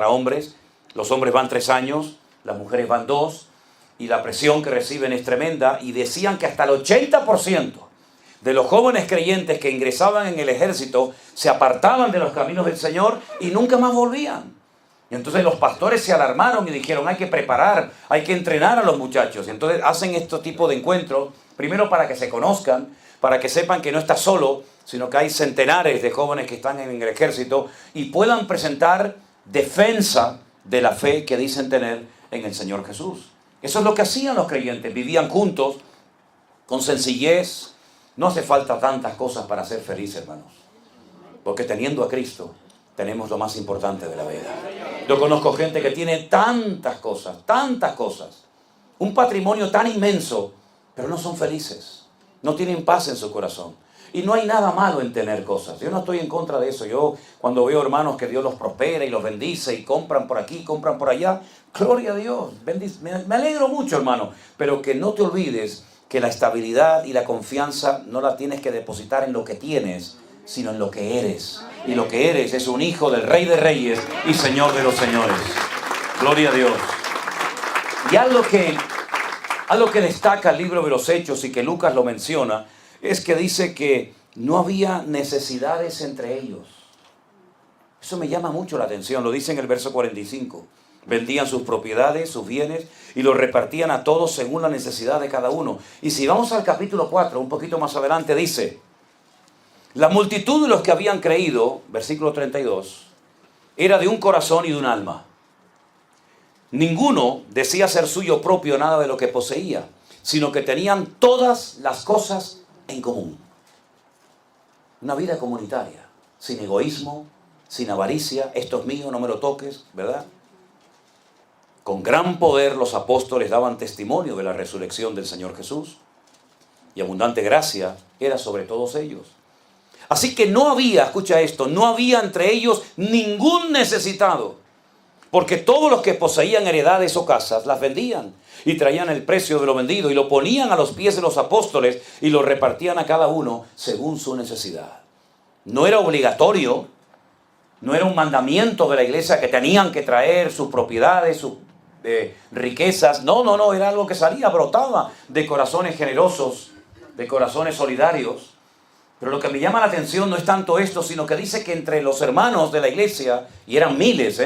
hombres. Los hombres van 3 años, las mujeres van 2, y la presión que reciben es tremenda, y decían que hasta el 80% de los jóvenes creyentes que ingresaban en el ejército, se apartaban de los caminos del Señor y nunca más volvían. Y entonces los pastores se alarmaron y dijeron, hay que preparar, hay que entrenar a los muchachos. Y entonces hacen este tipo de encuentros, primero para que se conozcan, para que sepan que no está solo, sino que hay centenares de jóvenes que están en el ejército y puedan presentar defensa de la fe que dicen tener en el Señor Jesús. Eso es lo que hacían los creyentes, vivían juntos, con sencillez. No hace falta tantas cosas para ser feliz, hermanos, porque teniendo a Cristo, tenemos lo más importante de la vida. Yo conozco gente que tiene tantas cosas, un patrimonio tan inmenso, pero no son felices, no tienen paz en su corazón. Y no hay nada malo en tener cosas. Yo no estoy en contra de eso. Yo cuando veo hermanos que Dios los prospera y los bendice y compran por aquí, compran por allá, gloria a Dios, me alegro mucho, hermano. Pero que no te olvides que la estabilidad y la confianza no la tienes que depositar en lo que tienes, sino en lo que eres. Y lo que eres es un hijo del Rey de Reyes y Señor de los Señores. Gloria a Dios. Y algo que destaca el libro de los Hechos y que Lucas lo menciona, es que dice que no había necesidades entre ellos. Eso me llama mucho la atención, lo dice en el verso 45. Vendían sus propiedades, sus bienes, y los repartían a todos según la necesidad de cada uno. Y si vamos al capítulo 4, un poquito más adelante, dice, la multitud de los que habían creído, versículo 32, era de un corazón y de un alma. Ninguno decía ser suyo propio nada de lo que poseía, sino que tenían todas las cosas en común. Una vida comunitaria, sin egoísmo, sin avaricia, esto es mío, no me lo toques, ¿verdad? Con gran poder los apóstoles daban testimonio de la resurrección del Señor Jesús, y abundante gracia era sobre todos ellos. Así que no había, escucha esto, no había entre ellos ningún necesitado, porque todos los que poseían heredades o casas las vendían y traían el precio de lo vendido y lo ponían a los pies de los apóstoles y lo repartían a cada uno según su necesidad. No era obligatorio, no era un mandamiento de la iglesia que tenían que traer sus propiedades, sus riquezas. No, era algo que salía, brotaba de corazones generosos, de corazones solidarios. Pero lo que me llama la atención no es tanto esto, sino que dice que entre los hermanos de la iglesia, y eran miles,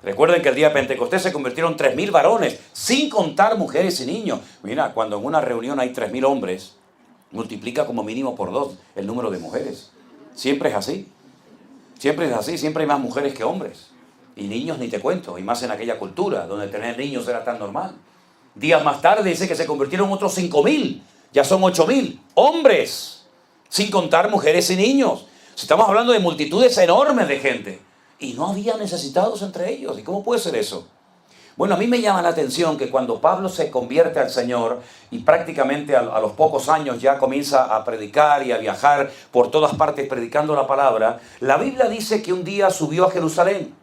recuerden que el día de Pentecostés se convirtieron 3,000 varones, sin contar mujeres y niños. Mira, cuando en una reunión hay 3,000 hombres, multiplica como mínimo por 2 el número de mujeres. Siempre es así. Siempre es así, siempre hay más mujeres que hombres. Y niños ni te cuento, y más en aquella cultura, donde tener niños era tan normal. Días más tarde dice que se convirtieron otros 5,000, ya son 8,000 hombres, sin contar mujeres y niños. Estamos hablando de multitudes enormes de gente. Y no había necesitados entre ellos. ¿Y cómo puede ser eso? Bueno, a mí me llama la atención que cuando Pablo se convierte al Señor y prácticamente a los pocos años ya comienza a predicar y a viajar por todas partes predicando la palabra, la Biblia dice que un día subió a Jerusalén.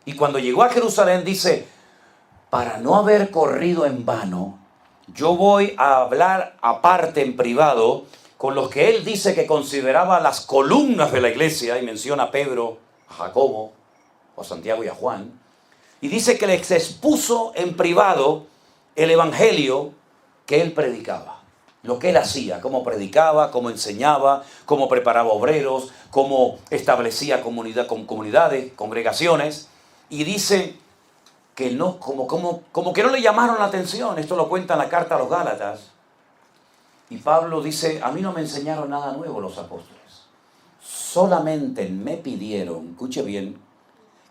Y cuando llegó a Jerusalén dice, para no haber corrido en vano, yo voy a hablar aparte en privado con los que él dice que consideraba las columnas de la iglesia, y menciona a Pedro, a Jacobo, a Santiago y a Juan, y dice que les expuso en privado el evangelio que él predicaba, lo que él hacía, cómo predicaba, cómo enseñaba, cómo preparaba obreros, cómo establecía comunidades, congregaciones, y dice que no, como que no le llamaron la atención. Esto lo cuenta en la carta a los Gálatas. Y Pablo dice, a mí no me enseñaron nada nuevo los apóstoles. Solamente me pidieron, escuche bien,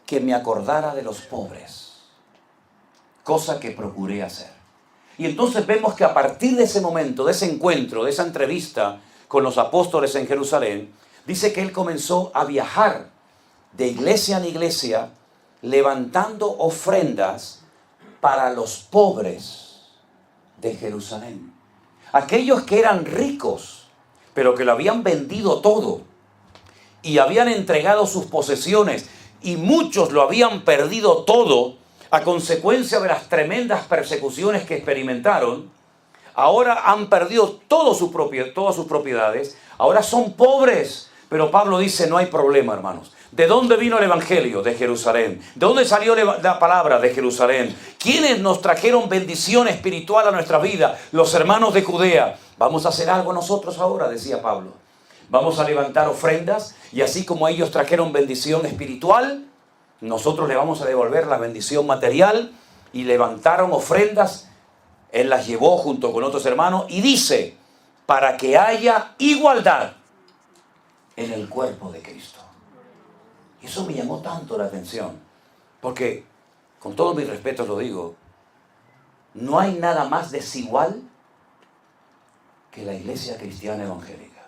que me acordara de los pobres. Cosa que procuré hacer. Y entonces vemos que a partir de ese momento, de ese encuentro, de esa entrevista con los apóstoles en Jerusalén, dice que él comenzó a viajar de iglesia en iglesia, levantando ofrendas para los pobres de Jerusalén. Aquellos que eran ricos, pero que lo habían vendido todo y habían entregado sus posesiones, y muchos lo habían perdido todo a consecuencia de las tremendas persecuciones que experimentaron. Ahora han perdido todas sus propiedades, ahora son pobres, Pero Pablo dice, no hay problema, hermanos. ¿De dónde vino el Evangelio? De Jerusalén. ¿De dónde salió la palabra? De Jerusalén. ¿Quiénes nos trajeron bendición espiritual a nuestra vida? Los hermanos de Judea. Vamos a hacer algo nosotros ahora, decía Pablo. Vamos a levantar ofrendas y así como ellos trajeron bendición espiritual, nosotros le vamos a devolver la bendición material. Y levantaron ofrendas, él las llevó junto con otros hermanos y dice, para que haya igualdad en el cuerpo de Cristo. Y eso me llamó tanto la atención, porque, con todo mi respeto lo digo, no hay nada más desigual que la iglesia cristiana evangélica.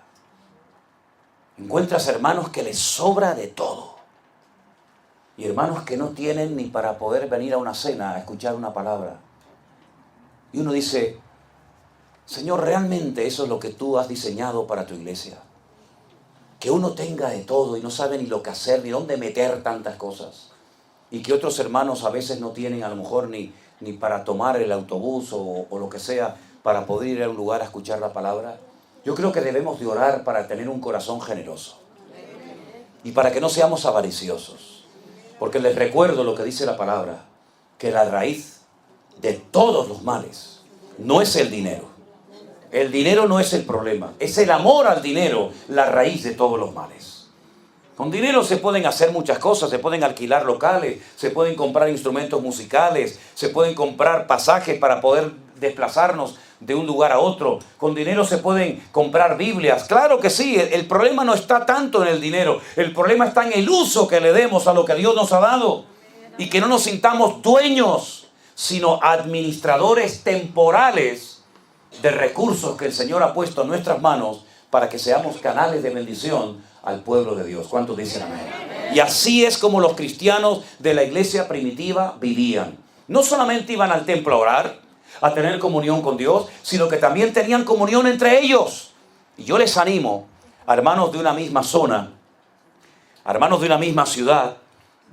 Encuentras hermanos que les sobra de todo. Y hermanos que no tienen ni para poder venir a una cena a escuchar una palabra. Y uno dice, Señor, ¿realmente eso es lo que tú has diseñado para tu iglesia? Que uno tenga de todo y no sabe ni lo que hacer, ni dónde meter tantas cosas. Y que otros hermanos a veces no tienen a lo mejor ni para tomar el autobús o lo que sea para poder ir a un lugar a escuchar la palabra. Yo creo que debemos de orar para tener un corazón generoso. Y para que no seamos avariciosos. Porque les recuerdo lo que dice la palabra, que la raíz de todos los males no es el dinero. El dinero no es el problema, es el amor al dinero la raíz de todos los males. Con dinero se pueden hacer muchas cosas, se pueden alquilar locales, se pueden comprar instrumentos musicales, se pueden comprar pasajes para poder desplazarnos de un lugar a otro. Con dinero se pueden comprar Biblias. Claro que sí, el problema no está tanto en el dinero. El problema está en el uso que le demos a lo que Dios nos ha dado. Y que no nos sintamos dueños, sino administradores temporales de recursos que el Señor ha puesto en nuestras manos para que seamos canales de bendición al pueblo de Dios. ¿Cuántos dicen amén? Y así es como los cristianos de la iglesia primitiva vivían. No solamente iban al templo a orar, a tener comunión con Dios, sino que también tenían comunión entre ellos. Y yo les animo, a hermanos de una misma zona, a hermanos de una misma ciudad,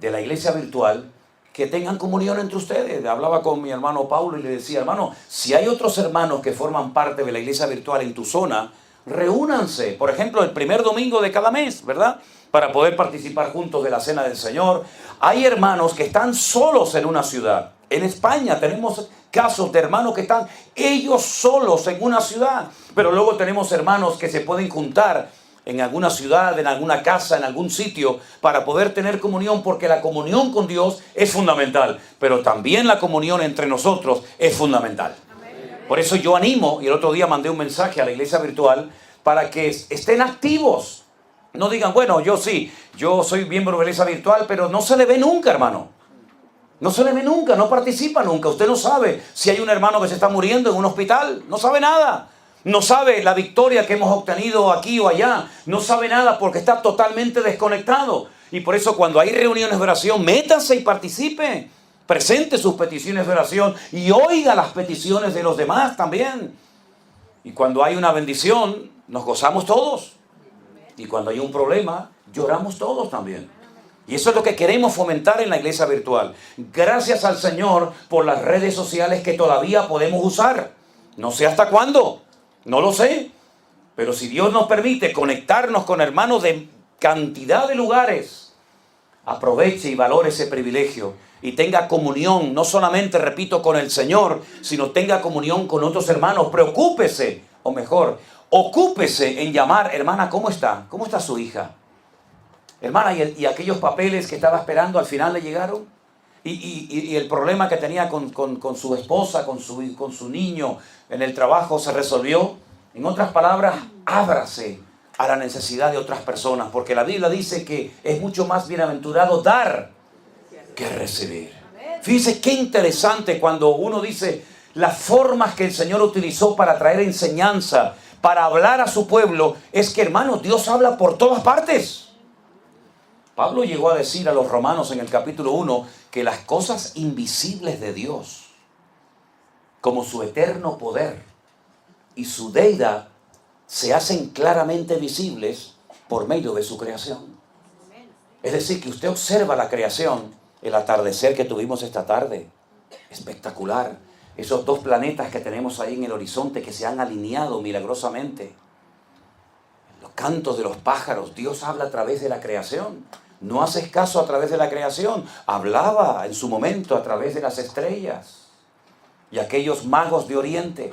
de la iglesia virtual, que tengan comunión entre ustedes. Hablaba con mi hermano Paulo y le decía, hermano, si hay otros hermanos que forman parte de la iglesia virtual en tu zona, reúnanse, por ejemplo, el primer domingo de cada mes, ¿verdad? Para poder participar juntos de la cena del Señor. Hay hermanos que están solos en una ciudad. En España tenemos casos de hermanos que están ellos solos en una ciudad, pero luego tenemos hermanos que se pueden juntar en alguna ciudad, en alguna casa, en algún sitio, para poder tener comunión, porque la comunión con Dios es fundamental, pero también la comunión entre nosotros es fundamental. Por eso yo animo, y el otro día mandé un mensaje a la iglesia virtual, para que estén activos. No digan, bueno, yo soy miembro de la iglesia virtual, pero no se le ve nunca, hermano. No se le ve nunca, no participa nunca. Usted no sabe si hay un hermano que se está muriendo en un hospital. No sabe nada. No sabe la victoria que hemos obtenido aquí o allá. No sabe nada porque está totalmente desconectado. Y por eso cuando hay reuniones de oración, métase y participe. Presente sus peticiones de oración y oiga las peticiones de los demás también. Y cuando hay una bendición, nos gozamos todos. Y cuando hay un problema, lloramos todos también. Y eso es lo que queremos fomentar en la iglesia virtual. Gracias al Señor por las redes sociales que todavía podemos usar. No sé hasta cuándo, no lo sé. Pero si Dios nos permite conectarnos con hermanos de cantidad de lugares, aproveche y valore ese privilegio y tenga comunión, no solamente, repito, con el Señor, sino tenga comunión con otros hermanos. Preocúpese, o mejor, ocúpese en llamar, hermana, ¿cómo está? ¿Cómo está su hija? Hermana, ¿y aquellos papeles que estaba esperando al final le llegaron? ¿Y el problema que tenía con su esposa, con su niño en el trabajo se resolvió? En otras palabras, ábrase a la necesidad de otras personas, porque la Biblia dice que es mucho más bienaventurado dar que recibir. Fíjense qué interesante cuando uno dice las formas que el Señor utilizó para traer enseñanza, para hablar a su pueblo, es que, hermanos, Dios habla por todas partes. Pablo llegó a decir a los romanos en el capítulo 1 que las cosas invisibles de Dios, como su eterno poder y su deidad, se hacen claramente visibles por medio de su creación. Es decir, que usted observa la creación, el atardecer que tuvimos esta tarde, espectacular. Esos dos planetas que tenemos ahí en el horizonte que se han alineado milagrosamente. cantos de los pájaros. Dios habla a través de la creación. No haces caso a través de la creación. Hablaba en su momento a través de las estrellas. Y aquellos magos de Oriente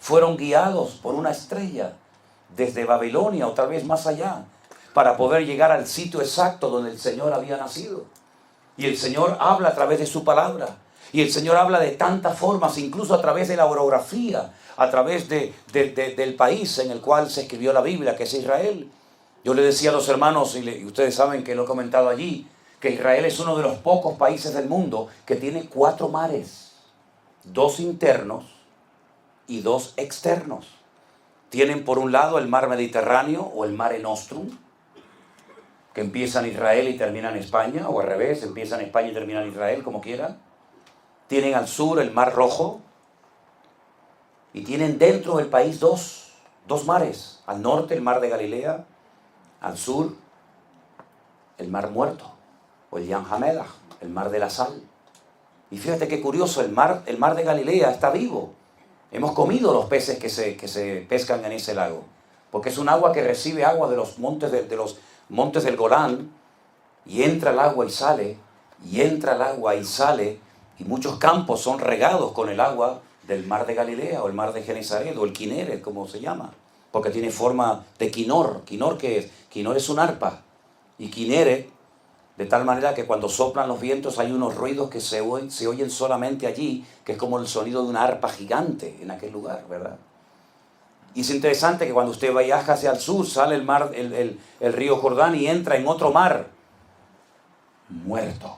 fueron guiados por una estrella desde Babilonia o tal vez más allá, para poder llegar al sitio exacto donde el Señor había nacido. Y el Señor habla a través de su palabra. Y el Señor habla de tantas formas, incluso a través de la orografía, a través del país en el cual se escribió la Biblia, que es Israel. Yo le decía a los hermanos, y ustedes saben que lo he comentado allí, que Israel es uno de los pocos países del mundo que tiene 4 mares. 2 internos y 2 externos. Tienen por un lado el mar Mediterráneo o el Mare Nostrum, que empieza en Israel y termina en España, o al revés, empieza en España y termina en Israel, como quieran. Tienen al sur el Mar Rojo y tienen dentro del país dos mares. Al norte el Mar de Galilea, al sur el Mar Muerto o el Yam HaMelach, el Mar de la Sal. Y fíjate qué curioso, el mar de Galilea está vivo. Hemos comido los peces que se pescan en ese lago, porque es un agua que recibe agua de los montes del Golán, y entra el agua y sale, y entra el agua y sale, y muchos campos son regados con el agua del mar de Galilea, o el mar de Genesaret, o el Kineret, como se llama, porque tiene forma de quinor. ¿Quinor qué es? Quinor es un arpa, y Kineret, de tal manera que cuando soplan los vientos hay unos ruidos que se oyen solamente allí, que es como el sonido de una arpa gigante en aquel lugar, ¿verdad? Y es interesante que cuando usted viaja hacia el sur, sale el río Jordán y entra en otro mar muerto.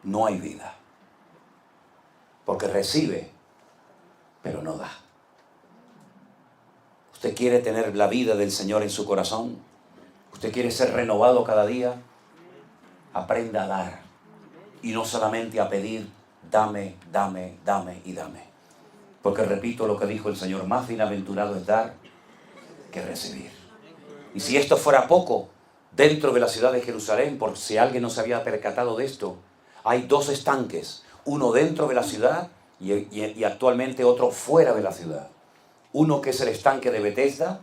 No hay vida. Porque recibe, pero no da. ¿Usted quiere tener la vida del Señor en su corazón? ¿Usted quiere ser renovado cada día? Aprenda a dar. Y no solamente a pedir, dame, dame, dame y dame. Porque repito lo que dijo el Señor, más bienaventurado es dar que recibir. Y si esto fuera poco, dentro de la ciudad de Jerusalén, por si alguien no se había percatado de esto, hay 2 estanques, uno dentro de la ciudad y actualmente otro fuera de la ciudad. Uno que es el estanque de Betesda,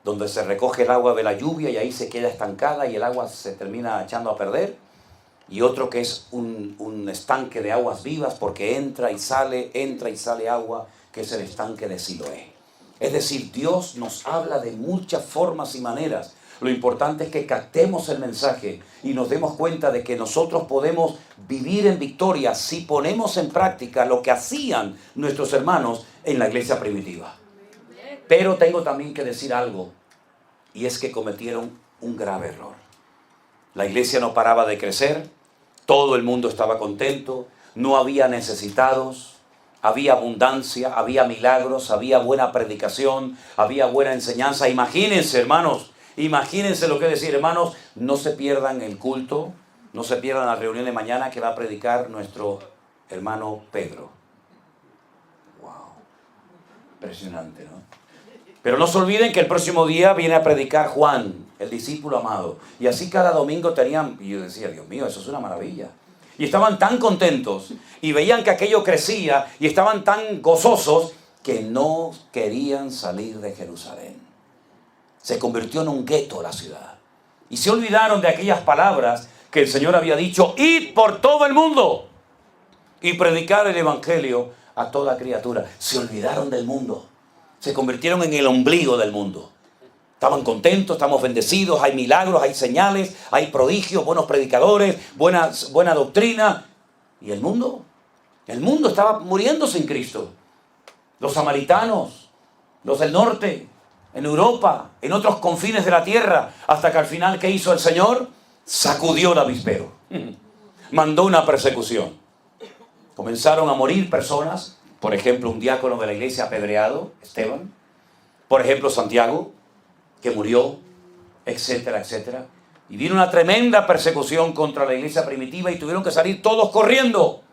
donde se recoge el agua de la lluvia y ahí se queda estancada y el agua se termina echando a perder. Y otro que es un estanque de aguas vivas, porque entra y sale agua, que es el estanque de Siloé. Es decir, Dios nos habla de muchas formas y maneras. Lo importante es que captemos el mensaje y nos demos cuenta de que nosotros podemos vivir en victoria si ponemos en práctica lo que hacían nuestros hermanos en la iglesia primitiva. Pero tengo también que decir algo, y es que cometieron un grave error. La iglesia no paraba de crecer, todo el mundo estaba contento, no había necesitados, había abundancia, había milagros, había buena predicación, había buena enseñanza. Imagínense, hermanos, imagínense lo que decir, hermanos, no se pierdan el culto, no se pierdan la reunión de mañana que va a predicar nuestro hermano Pedro. Wow, impresionante, ¿no? Pero no se olviden que el próximo día viene a predicar Juan, el discípulo amado. Y así cada domingo tenían, y yo decía, Dios mío, eso es una maravilla. Y estaban tan contentos y veían que aquello crecía y estaban tan gozosos que no querían salir de Jerusalén. Se convirtió en un gueto la ciudad. Y se olvidaron de aquellas palabras que el Señor había dicho, id por todo el mundo y predicar el evangelio a toda criatura. Se olvidaron del mundo. Se convirtieron en el ombligo del mundo. Estaban contentos, estamos bendecidos, hay milagros, hay señales, hay prodigios, buenos predicadores, buena doctrina. ¿Y el mundo? El mundo estaba muriendo sin Cristo. Los samaritanos, los del norte, en Europa, en otros confines de la tierra, hasta que al final, ¿qué hizo el Señor? Sacudió el avispero. Mandó una persecución. Comenzaron a morir personas. Por ejemplo, un diácono de la iglesia apedreado, Esteban. Por ejemplo, Santiago, que murió, etcétera, etcétera. Y vino una tremenda persecución contra la iglesia primitiva y tuvieron que salir todos corriendo.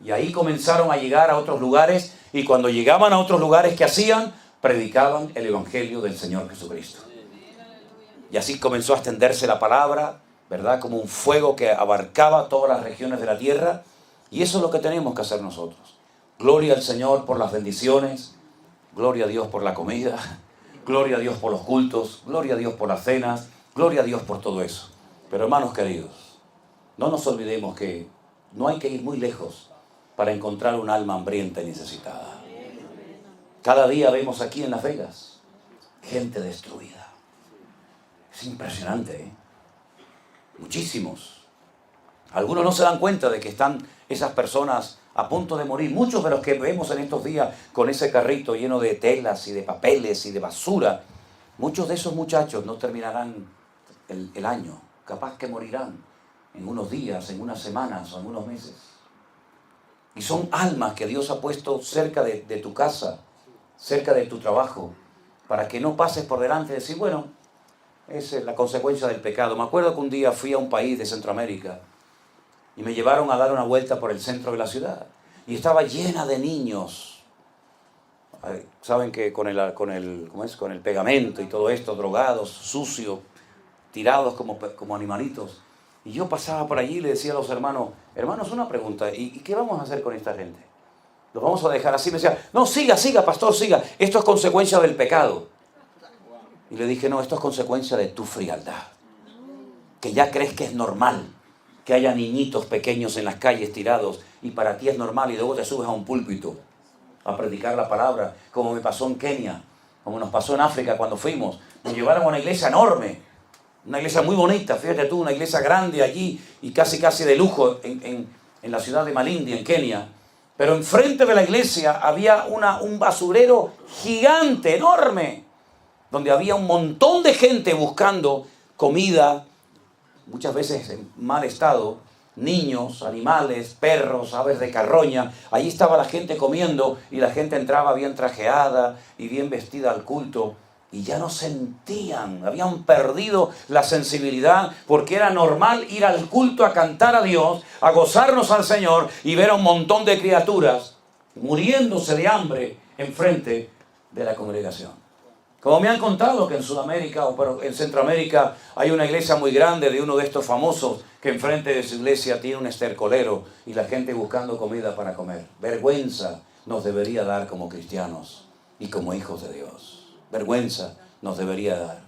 Y ahí comenzaron a llegar a otros lugares. Y cuando llegaban a otros lugares, ¿qué hacían? Predicaban el evangelio del Señor Jesucristo. Y así comenzó a extenderse la palabra, ¿verdad? Como un fuego que abarcaba todas las regiones de la tierra. Y eso es lo que tenemos que hacer nosotros. Gloria al Señor por las bendiciones, gloria a Dios por la comida, Gloria a Dios por los cultos, gloria a Dios por las cenas, gloria a Dios por todo eso. Pero hermanos queridos, no nos olvidemos que no hay que ir muy lejos para encontrar un alma hambrienta y necesitada. Cada día vemos aquí en Las Vegas gente destruida. Es impresionante, ¿eh? Muchísimos. Algunos no se dan cuenta de que están esas personas a punto de morir. Muchos de los que vemos en estos días con ese carrito lleno de telas y de papeles y de basura, muchos de esos muchachos no terminarán el año. Capaz que morirán en unos días, en unas semanas o en unos meses. Y son almas que Dios ha puesto cerca de tu casa, cerca de tu trabajo, para que no pases por delante y decir, bueno, esa es la consecuencia del pecado. Me acuerdo que un día fui a un país de Centroamérica y me llevaron a dar una vuelta por el centro de la ciudad. Y estaba llena de niños. Saben que con el pegamento y todo esto, drogados, sucios, tirados como animalitos. Y yo pasaba por allí y le decía a los hermanos, una pregunta, ¿y qué vamos a hacer con esta gente? ¿Los vamos a dejar así? Me decía, no, siga, pastor, siga. Esto es consecuencia del pecado. Y le dije, no, esto es consecuencia de tu frialdad. Que ya crees que es normal que haya niñitos pequeños en las calles tirados y para ti es normal y luego te subes a un púlpito a predicar la palabra, como me pasó en Kenia, como nos pasó en África cuando fuimos. Nos llevaron a una iglesia enorme, una iglesia muy bonita, fíjate tú, una iglesia grande allí y casi de lujo en la ciudad de Malindi, en Kenia. Pero enfrente de la iglesia había un basurero gigante, enorme, donde había un montón de gente buscando comida, muchas veces en mal estado, niños, animales, perros, aves de carroña. Allí estaba la gente comiendo y la gente entraba bien trajeada y bien vestida al culto. Y ya no sentían, habían perdido la sensibilidad porque era normal ir al culto a cantar a Dios, a gozarnos al Señor y ver a un montón de criaturas muriéndose de hambre enfrente de la congregación. Como me han contado que en Sudamérica o en Centroamérica hay una iglesia muy grande de uno de estos famosos que enfrente de su iglesia tiene un estercolero y la gente buscando comida para comer. Vergüenza nos debería dar como cristianos y como hijos de Dios. Vergüenza nos debería dar.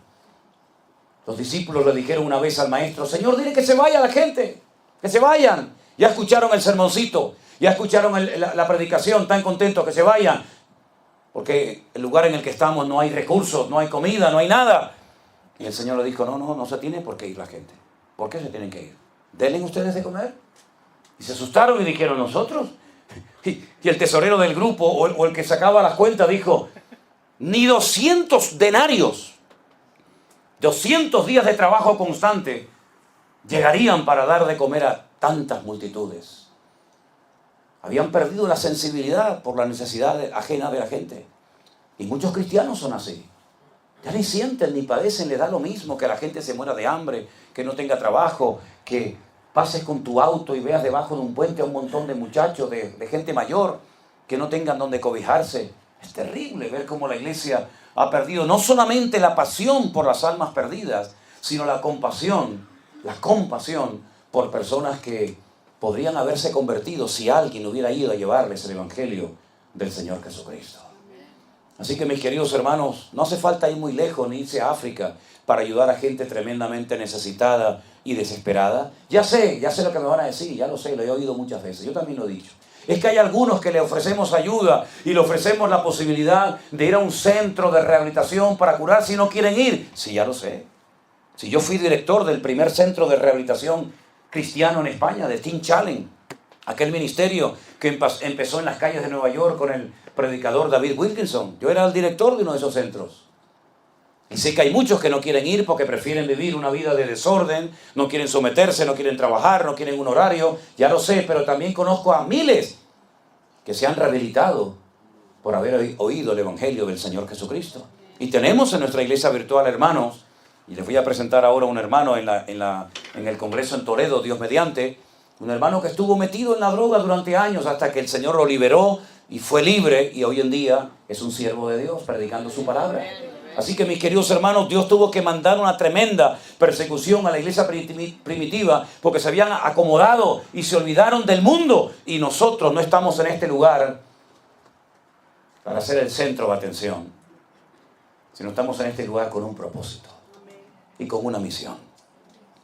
Los discípulos le dijeron una vez al maestro, Señor, dile que se vaya la gente, que se vayan. Ya escucharon el sermoncito, ya escucharon la predicación, tan contentos que se vayan. Porque el lugar en el que estamos no hay recursos, no hay comida, no hay nada. Y el Señor le dijo, no se tiene por qué ir la gente. ¿Por qué se tienen que ir? Denle ustedes de comer. Y se asustaron y dijeron, ¿nosotros? Y el tesorero del grupo o el que sacaba las cuentas dijo, ni 200 denarios, 200 días de trabajo constante llegarían para dar de comer a tantas multitudes. Habían perdido la sensibilidad por la necesidad ajena de la gente. Y muchos cristianos son así. Ya ni sienten ni padecen, les da lo mismo que la gente se muera de hambre, que no tenga trabajo, que pases con tu auto y veas debajo de un puente a un montón de muchachos, de gente mayor, que no tengan donde cobijarse. Es terrible ver cómo la iglesia ha perdido no solamente la pasión por las almas perdidas, sino la compasión por personas que podrían haberse convertido si alguien hubiera ido a llevarles el evangelio del Señor Jesucristo. Así que mis queridos hermanos, no hace falta ir muy lejos ni irse a África para ayudar a gente tremendamente necesitada y desesperada. Ya sé lo que me van a decir, ya lo sé, lo he oído muchas veces, yo también lo he dicho. Es que hay algunos que le ofrecemos ayuda y le ofrecemos la posibilidad de ir a un centro de rehabilitación para curar si no quieren ir. Sí, ya lo sé. Si yo fui director del primer centro de rehabilitación cristiano en España, de Teen Challenge, aquel ministerio que empezó en las calles de Nueva York con el predicador David Wilkinson. Yo era el director de uno de esos centros. Y sé que hay muchos que no quieren ir porque prefieren vivir una vida de desorden, no quieren someterse, no quieren trabajar, no quieren un horario. Ya lo sé, pero también conozco a miles que se han rehabilitado por haber oído el evangelio del Señor Jesucristo. Y tenemos en nuestra iglesia virtual hermanos, y les voy a presentar ahora a un hermano en el Congreso en Toledo, Dios mediante, un hermano que estuvo metido en la droga durante años hasta que el Señor lo liberó y fue libre y hoy en día es un siervo de Dios predicando su palabra. Así que mis queridos hermanos, Dios tuvo que mandar una tremenda persecución a la iglesia primitiva porque se habían acomodado y se olvidaron del mundo. Y nosotros no estamos en este lugar para ser el centro de atención. sino estamos en este lugar con un propósito y con una misión.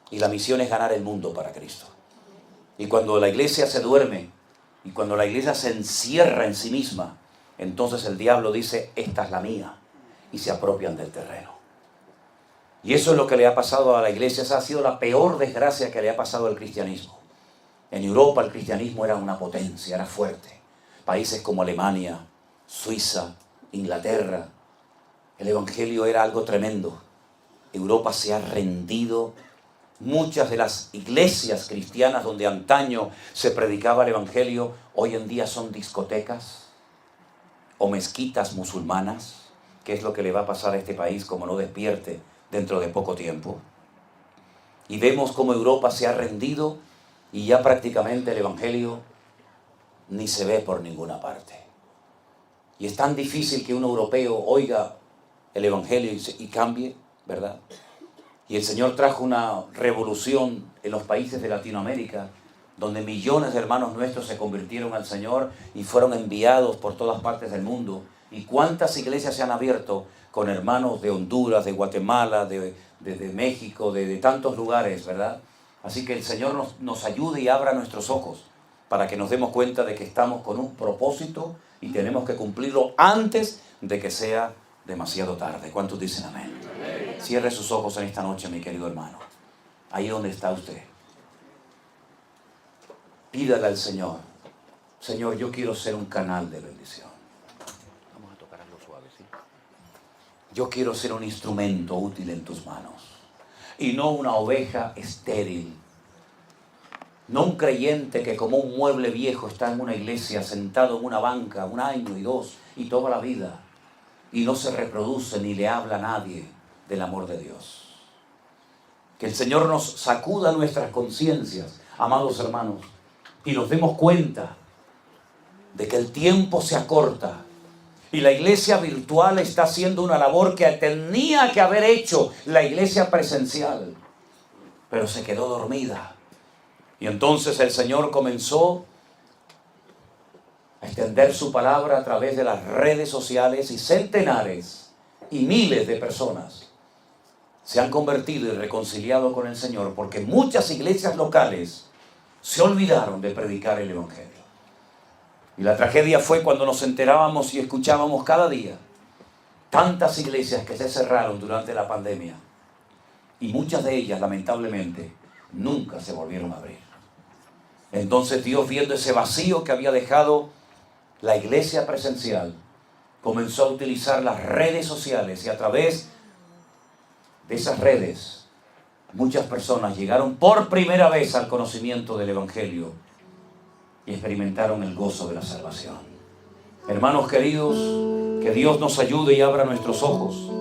Y la misión es ganar el mundo para Cristo. Y cuando la iglesia se duerme y cuando la iglesia se encierra en sí misma, entonces el diablo dice, esta es la mía, y se apropian del terreno. Y eso es lo que le ha pasado a la iglesia. Esa ha sido la peor desgracia que le ha pasado al cristianismo. En Europa el cristianismo era una potencia, era fuerte. Países como Alemania, Suiza, Inglaterra, el evangelio era algo tremendo. Europa se ha rendido. Muchas de las iglesias cristianas donde antaño se predicaba el evangelio, hoy en día son discotecas o mezquitas musulmanas. ¿Qué es lo que le va a pasar a este país como no despierte dentro de poco tiempo? Y vemos cómo Europa se ha rendido y ya prácticamente el evangelio ni se ve por ninguna parte. Y es tan difícil que un europeo oiga el evangelio y cambie, ¿verdad? Y el Señor trajo una revolución en los países de Latinoamérica, donde millones de hermanos nuestros se convirtieron al Señor y fueron enviados por todas partes del mundo. Y cuántas iglesias se han abierto con hermanos de Honduras, de Guatemala, de México, de tantos lugares, ¿verdad? Así que el Señor nos ayude y abra nuestros ojos para que nos demos cuenta de que estamos con un propósito y tenemos que cumplirlo antes de que sea demasiado tarde. ¿Cuántos dicen amén? Cierre sus ojos en esta noche, mi querido hermano. Ahí donde está usted. Pídale al Señor. Señor, yo quiero ser un canal de bendición. Vamos a tocar algo suave, ¿sí? Yo quiero ser un instrumento útil en tus manos. Y no una oveja estéril. No un creyente que como un mueble viejo está en una iglesia sentado en una banca 1 año y 2 y toda la vida. Y no se reproduce ni le habla a nadie del amor de Dios. Que el Señor nos sacuda nuestras conciencias, amados hermanos, y nos demos cuenta de que el tiempo se acorta y la iglesia virtual está haciendo una labor que tenía que haber hecho la iglesia presencial, pero se quedó dormida. Y entonces el Señor comenzó a extender su palabra a través de las redes sociales y centenares y miles de personas se han convertido y reconciliado con el Señor porque muchas iglesias locales se olvidaron de predicar el evangelio. Y la tragedia fue cuando nos enterábamos y escuchábamos cada día tantas iglesias que se cerraron durante la pandemia y muchas de ellas lamentablemente nunca se volvieron a abrir. Entonces Dios, viendo ese vacío que había dejado la iglesia presencial, comenzó a utilizar las redes sociales y a través de esas redes muchas personas llegaron por primera vez al conocimiento del evangelio y experimentaron el gozo de la salvación. Hermanos queridos, que Dios nos ayude y abra nuestros ojos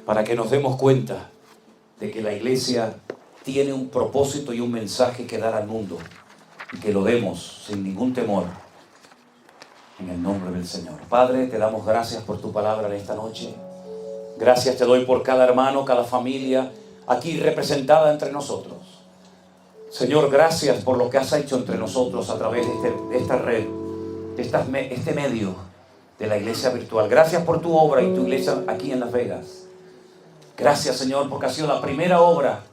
para que nos demos cuenta de que la iglesia tiene un propósito y un mensaje que dar al mundo y que lo demos sin ningún temor en el nombre del Señor. Padre, te damos gracias por tu palabra en esta noche. Gracias te doy por cada hermano, cada familia aquí representada entre nosotros. Señor, gracias por lo que has hecho entre nosotros a través de esta red, de este medio de la iglesia virtual. Gracias por tu obra y tu iglesia aquí en Las Vegas. Gracias, Señor, porque ha sido la primera obra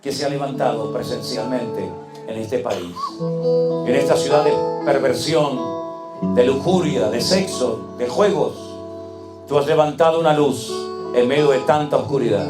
que se ha levantado presencialmente en este país. En esta ciudad de perversión, de lujuria, de sexo, de juegos, tú has levantado una luz en medio de tanta oscuridad.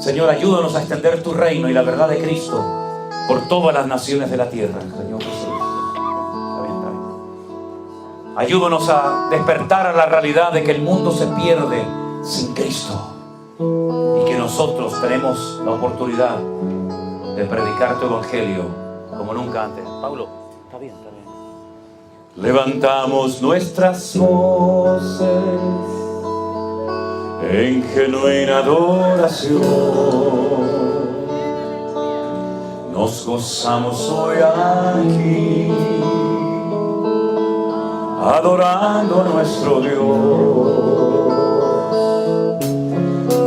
Señor, ayúdanos a extender tu reino y la verdad de Cristo por todas las naciones de la tierra, Señor Jesús. Está bien, está bien. Ayúdanos a despertar a la realidad de que el mundo se pierde sin Cristo y que nosotros tenemos la oportunidad de predicar tu evangelio como nunca antes. Pablo, está bien, está bien. Levantamos nuestras voces en genuina adoración. Nos gozamos hoy aquí, adorando a nuestro Dios.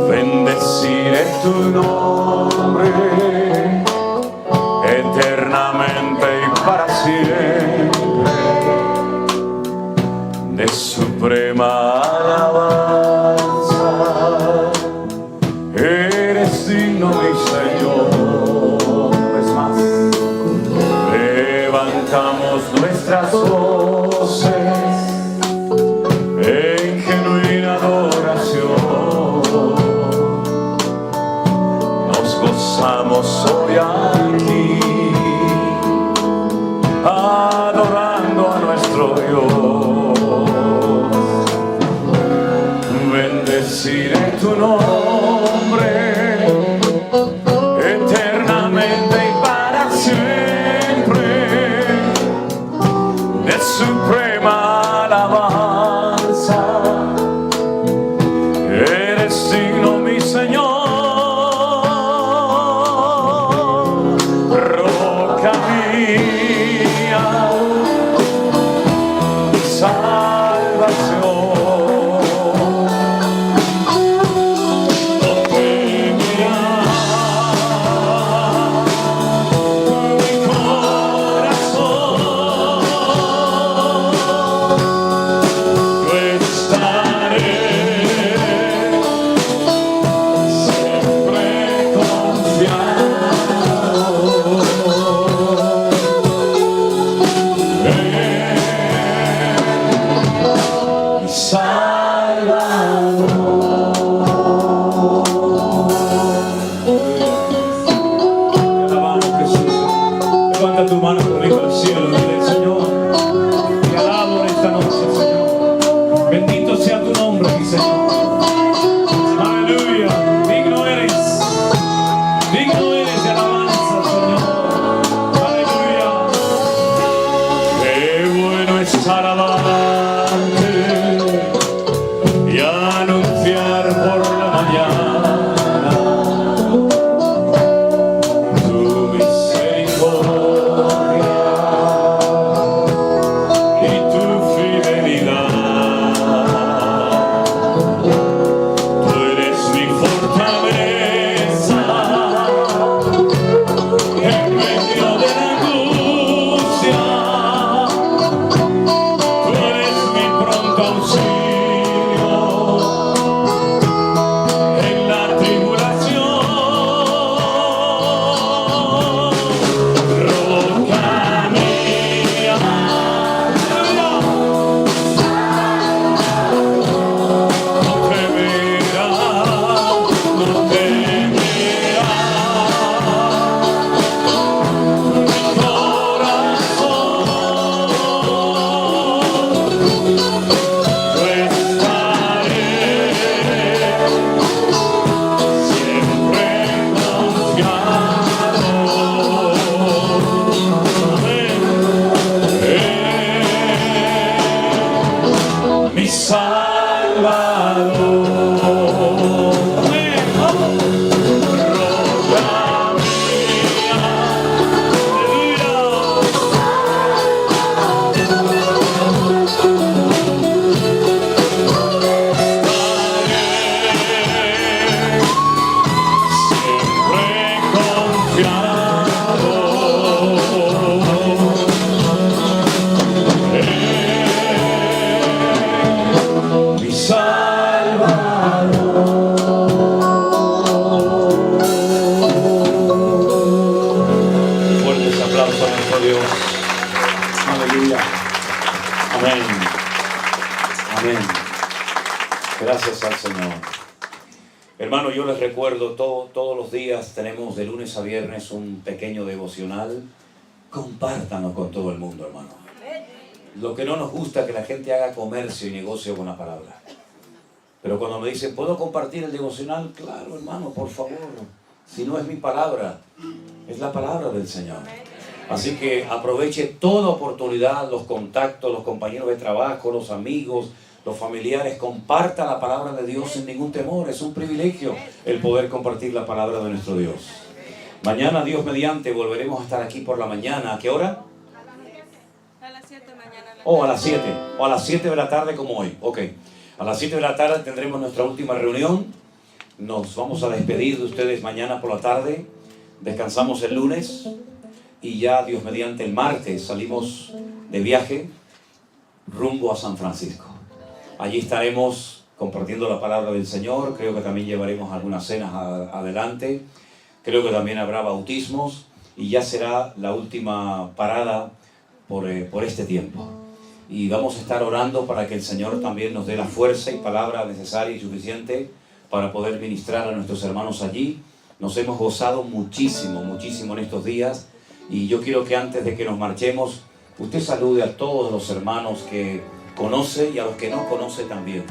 Bendeciré tu nombre eternamente y para siempre. De suprema alabanza eres digno, mi Señor. Es más, levantamos nuestras voces en genuina adoración. Nos gozamos hoy aquí, adorando a nuestro Dios. Bendeciré tu nombre eternamente y para siempre. De suprema alabanza eres digno, mi Señor. Roca mía, salvación. Hermano, yo les recuerdo, todos los días tenemos de lunes a viernes un pequeño devocional. Compártanlo con todo el mundo, hermano. Lo que no nos gusta es que la gente haga comercio y negocio con la palabra. Pero cuando me dicen, ¿puedo compartir el devocional? Claro, hermano, por favor. Si no es mi palabra, es la palabra del Señor. Así que aproveche toda oportunidad, los contactos, los compañeros de trabajo, los amigos, los familiares. Comparta la palabra de Dios sin ningún temor. Es un privilegio el poder compartir la palabra de nuestro Dios. Mañana, Dios mediante, volveremos a estar aquí por la mañana. ¿A qué hora? A las 7 mañana. A las 7. O a las 7 de la tarde como hoy. Ok. A las 7 de la tarde tendremos nuestra última reunión. Nos vamos a despedir de ustedes mañana por la tarde. Descansamos el lunes. Y ya, Dios mediante, el martes salimos de viaje rumbo a San Francisco. Allí estaremos compartiendo la palabra del Señor. Creo que también llevaremos algunas cenas adelante. Creo que también habrá bautismos. Y ya será la última parada por este tiempo. Y vamos a estar orando para que el Señor también nos dé la fuerza y palabra necesaria y suficiente para poder ministrar a nuestros hermanos allí. Nos hemos gozado muchísimo en estos días. Y yo quiero que antes de que nos marchemos, usted salude a todos los hermanos que conoce y a los que no conoce también.